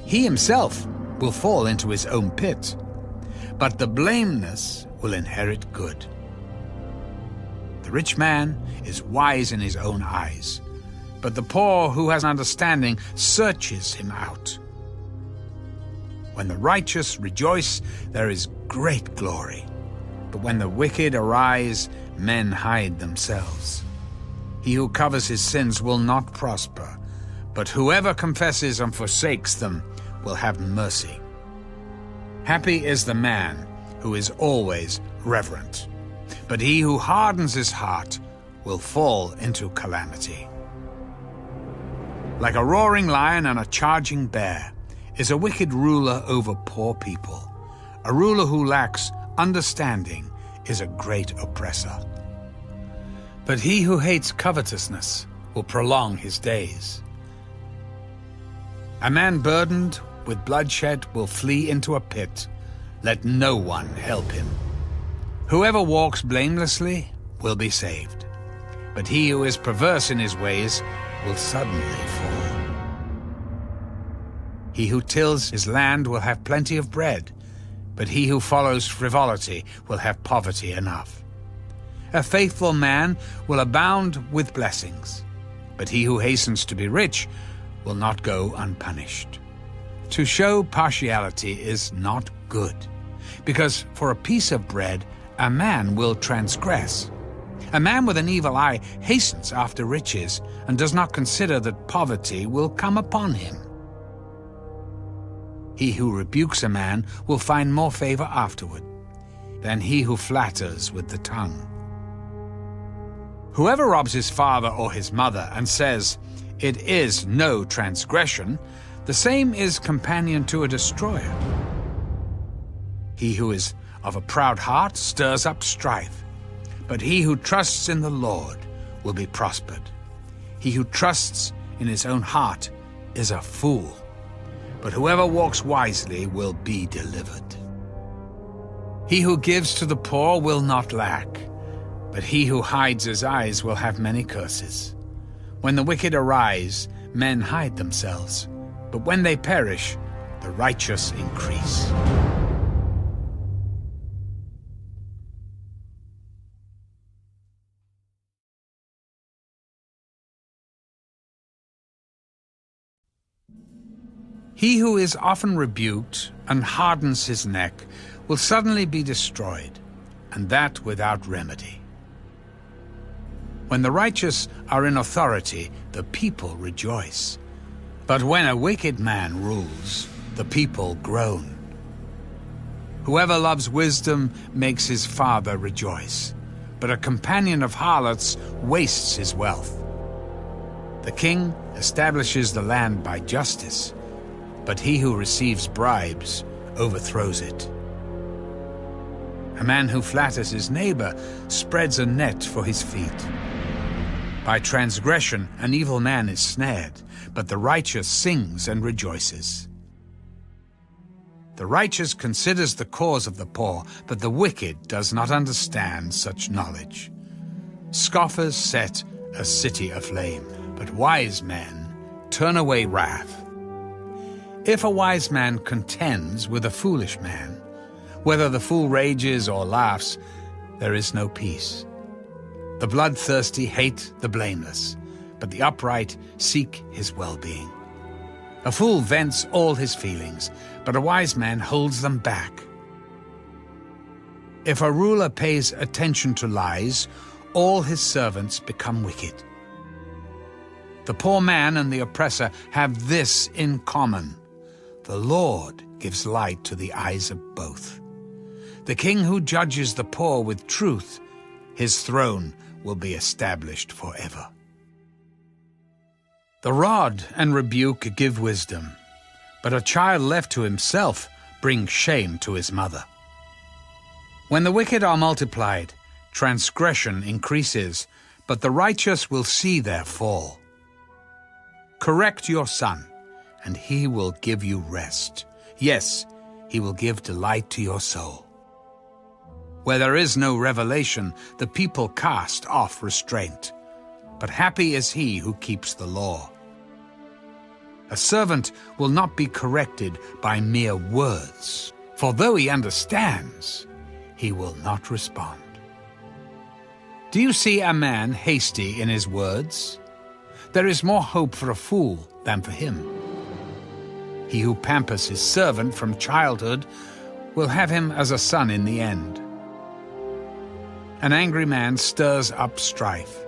he himself will fall into his own pit, but the blameless will inherit good. The rich man is wise in his own eyes, but the poor who has understanding searches him out. When the righteous rejoice, there is great glory, but when the wicked arise, men hide themselves. He who covers his sins will not prosper, but whoever confesses and forsakes them will have mercy. Happy is the man who is always reverent, but he who hardens his heart will fall into calamity. Like a roaring lion and a charging bear is a wicked ruler over poor people. A ruler who lacks understanding is a great oppressor. But he who hates covetousness will prolong his days. A man burdened with bloodshed will flee into a pit. Let no one help him. Whoever walks blamelessly will be saved, but he who is perverse in his ways will suddenly fall. He who tills his land will have plenty of bread, but he who follows frivolity will have poverty enough. A faithful man will abound with blessings, but he who hastens to be rich will not go unpunished. To show partiality is not good, because for a piece of bread a man will transgress. A man with an evil eye hastens after riches and does not consider that poverty will come upon him. He who rebukes a man will find more favor afterward than he who flatters with the tongue. Whoever robs his father or his mother and says, "It is no transgression," the same is companion to a destroyer. He who is of a proud heart stirs up strife, but he who trusts in the Lord will be prospered. He who trusts in his own heart is a fool, but whoever walks wisely will be delivered. He who gives to the poor will not lack, but he who hides his eyes will have many curses. When the wicked arise, men hide themselves, but when they perish, the righteous increase. He who is often rebuked and hardens his neck will suddenly be destroyed, and that without remedy. When the righteous are in authority, the people rejoice. But when a wicked man rules, the people groan. Whoever loves wisdom makes his father rejoice, but a companion of harlots wastes his wealth. The king establishes the land by justice, but he who receives bribes overthrows it. A man who flatters his neighbor spreads a net for his feet. By transgression an evil man is snared, but the righteous sings and rejoices. The righteous considers the cause of the poor, but the wicked does not understand such knowledge. Scoffers set a city aflame, but wise men turn away wrath. If a wise man contends with a foolish man, whether the fool rages or laughs, there is no peace. The bloodthirsty hate the blameless, but the upright seek his well-being. A fool vents all his feelings, but a wise man holds them back. If a ruler pays attention to lies, all his servants become wicked. The poor man and the oppressor have this in common: the Lord gives light to the eyes of both. The king who judges the poor with truth, his throne will be established forever. The rod and rebuke give wisdom, but a child left to himself brings shame to his mother. When the wicked are multiplied, transgression increases, but the righteous will see their fall. Correct your son, and he will give you rest. Yes, he will give delight to your soul. Where there is no revelation, the people cast off restraint. But happy is he who keeps the law. A servant will not be corrected by mere words, for though he understands, he will not respond. Do you see a man hasty in his words? There is more hope for a fool than for him. He who pampers his servant from childhood will have him as a son in the end. An angry man stirs up strife,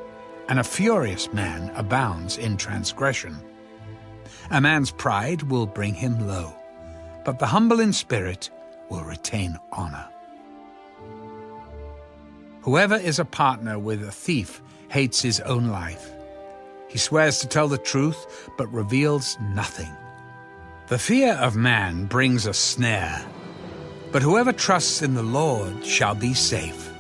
and a furious man abounds in transgression. A man's pride will bring him low, but the humble in spirit will retain honor. Whoever is a partner with a thief hates his own life. He swears to tell the truth, but reveals nothing. The fear of man brings a snare, but whoever trusts in the Lord shall be safe.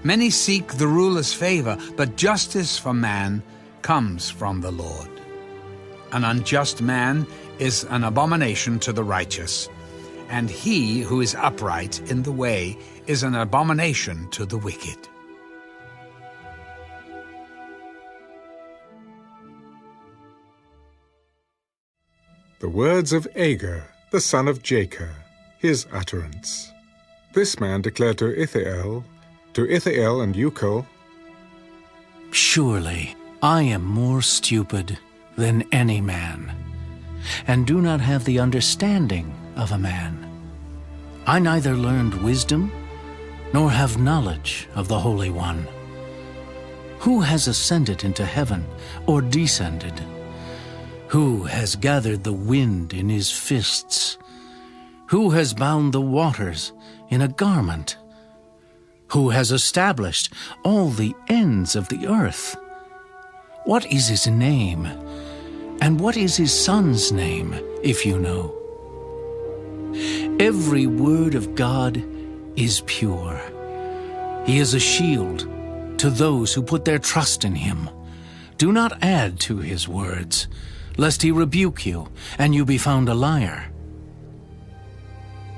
Many seek the ruler's favor, but justice for man comes from the Lord. An unjust man is an abomination to the righteous, and he who is upright in the way is an abomination to the wicked. The words of Agur, the son of Jacob, his utterance. This man declared to Ithiel and Ucal, Surely I am more stupid than any man, and do not have the understanding of a man. I neither learned wisdom, nor have knowledge of the Holy One. Who has ascended into heaven, or descended? Who has gathered the wind in his fists? Who has bound the waters in a garment? Who has established all the ends of the earth? What is his name? And what is his son's name, if you know? Every word of God is pure. He is a shield to those who put their trust in him. Do not add to his words, lest he rebuke you, and you be found a liar.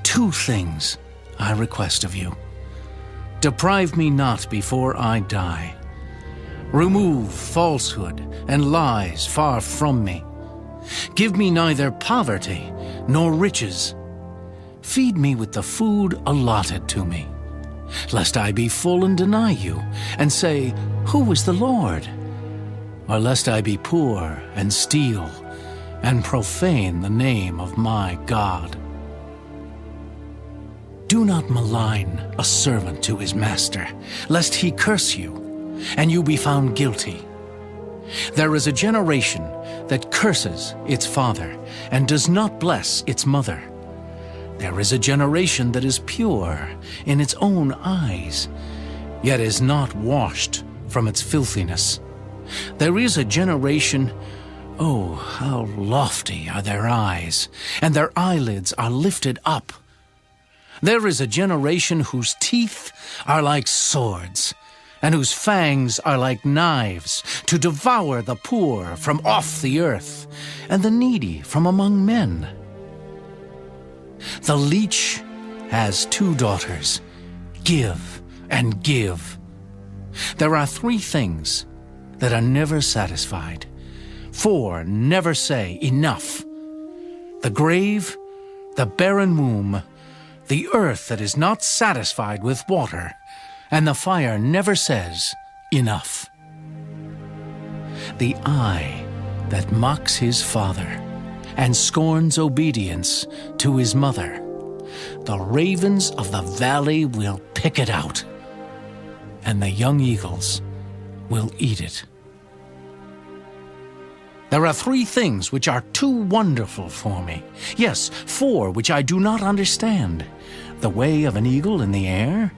2 things I request of you. Deprive me not before I die. Remove falsehood and lies far from me. Give me neither poverty nor riches. Feed me with the food allotted to me, lest I be full and deny you, and say, Who is the Lord? Or lest I be poor and steal, and profane the name of my God. Do not malign a servant to his master, lest he curse you, and you be found guilty. There is a generation that curses its father, and does not bless its mother. There is a generation that is pure in its own eyes, yet is not washed from its filthiness. There is a generation, oh, how lofty are their eyes, and their eyelids are lifted up. There is a generation whose teeth are like swords, and whose fangs are like knives, to devour the poor from off the earth, and the needy from among men. The leech has 2 daughters. Give and give. There are 3 things that are never satisfied. 4 never say enough. The grave, the barren womb, the earth that is not satisfied with water, and the fire never says enough. The eye that mocks his father and scorns obedience to his mother, the ravens of the valley will pick it out, and the young eagles will eat it. There are 3 things which are too wonderful for me. Yes, 4 which I do not understand. The way of an eagle in the air,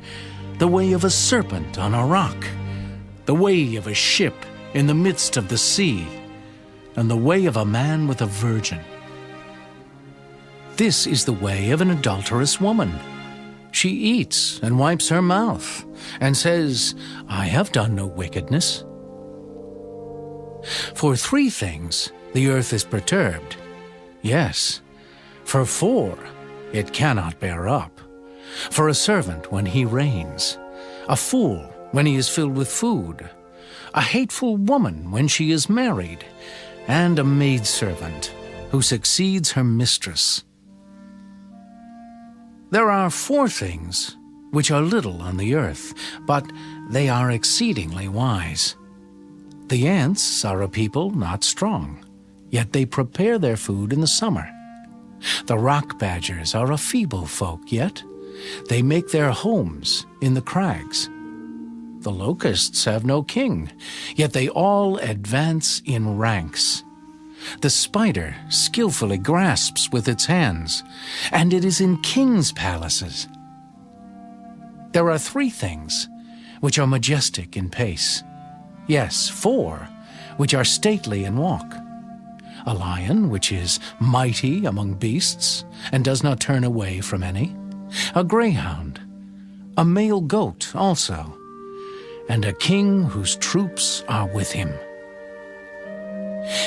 the way of a serpent on a rock, the way of a ship in the midst of the sea, and the way of a man with a virgin. This is the way of an adulterous woman. She eats and wipes her mouth, and says, I have done no wickedness. For 3 things the earth is perturbed. Yes, for 4 it cannot bear up. For a servant when he reigns, a fool when he is filled with food, a hateful woman when she is married, and a maidservant who succeeds her mistress. There are 4 things which are little on the earth, but they are exceedingly wise. The ants are a people not strong, yet they prepare their food in the summer. The rock badgers are a feeble folk, yet they make their homes in the crags. The locusts have no king, yet they all advance in ranks. The spider skillfully grasps with its hands, and it is in kings' palaces. There are 3 things which are majestic in pace. Yes, 4 which are stately in walk. A lion which is mighty among beasts, and does not turn away from any. A greyhound, a male goat also, and a king whose troops are with him.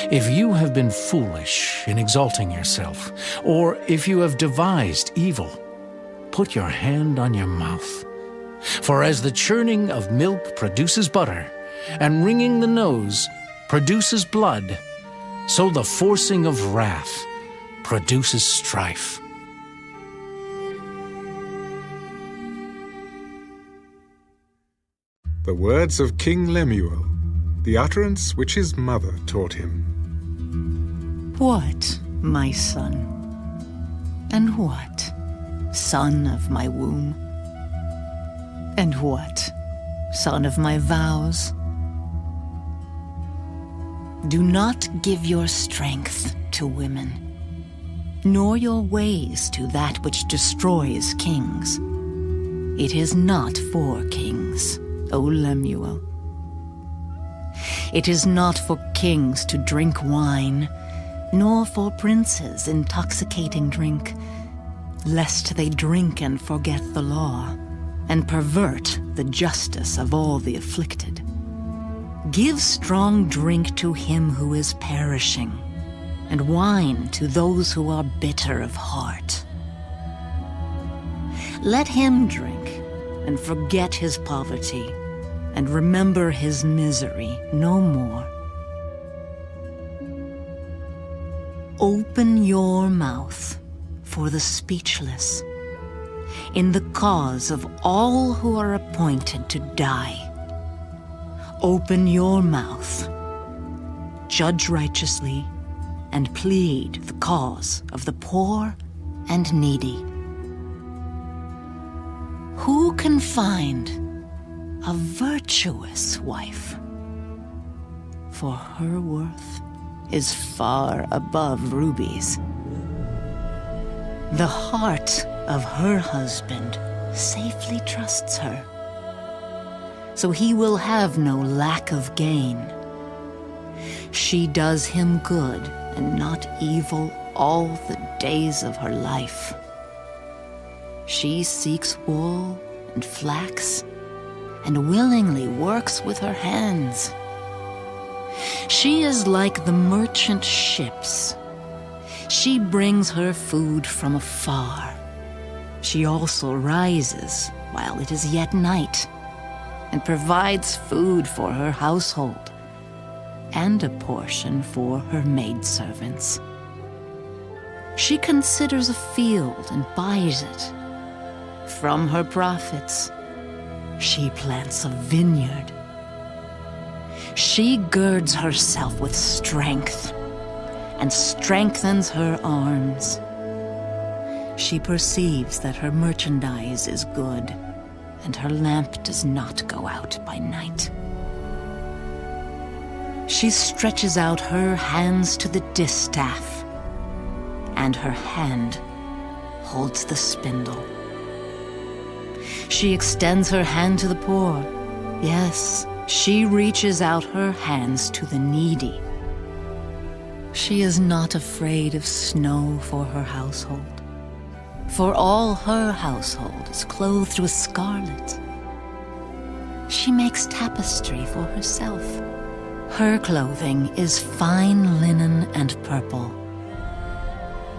If you have been foolish in exalting yourself, or if you have devised evil, put your hand on your mouth. For as the churning of milk produces butter, and wringing the nose produces blood, so the forcing of wrath produces strife. The words of King Lemuel, the utterance which his mother taught him. What, my son? And what, son of my womb? And what, son of my vows? Do not give your strength to women, nor your ways to that which destroys kings. It is not for kings, O Lemuel. It is not for kings to drink wine, nor for princes intoxicating drink, lest they drink and forget the law, and pervert the justice of all the afflicted. Give strong drink to him who is perishing, and wine to those who are bitter of heart. Let him drink and forget his poverty, and remember his misery no more. Open your mouth for the speechless, in the cause of all who are appointed to die. Open your mouth, judge righteously, and plead the cause of the poor and needy. Who can find a virtuous wife? For her worth is far above rubies. The heart of her husband safely trusts her, so he will have no lack of gain. She does him good and not evil all the days of her life. She seeks wool and flax, and willingly works with her hands. She is like the merchant ships. She brings her food from afar. She also rises while it is yet night, and provides food for her household, and a portion for her maidservants. She considers a field and buys it. From her profits, she plants a vineyard. She girds herself with strength and strengthens her arms. She perceives that her merchandise is good, and her lamp does not go out by night. She stretches out her hands to the distaff, and her hand holds the spindle. She extends her hand to the poor. Yes, she reaches out her hands to the needy. She is not afraid of snow for her household, for all her household is clothed with scarlet. She makes tapestry for herself. Her clothing is fine linen and purple.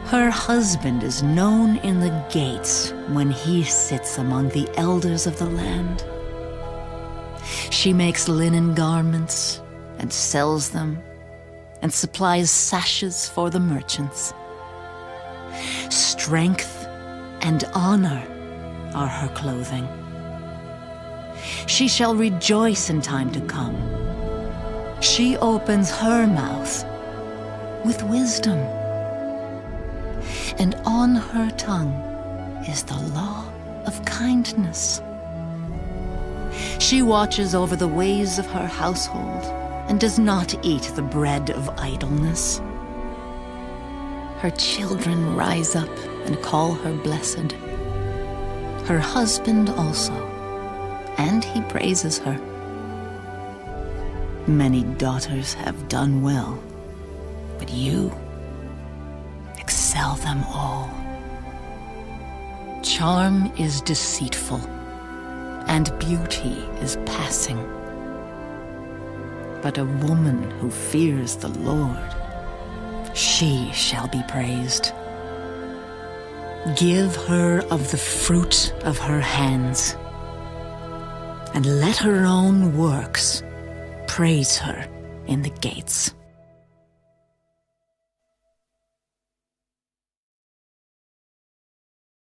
Her husband is known in the gates when he sits among the elders of the land. She makes linen garments and sells them, and supplies sashes for the merchants. Strength and honor are her clothing. She shall rejoice in time to come. She opens her mouth with wisdom, and on her tongue is the law of kindness. She watches over the ways of her household and does not eat the bread of idleness. Her children rise up and call her blessed. Her husband also, and he praises her. Many daughters have done well, but you excel them all. Charm is deceitful, and beauty is passing. But a woman who fears the Lord, she shall be praised. Give her of the fruit of her hands, and let her own works praise her in the gates.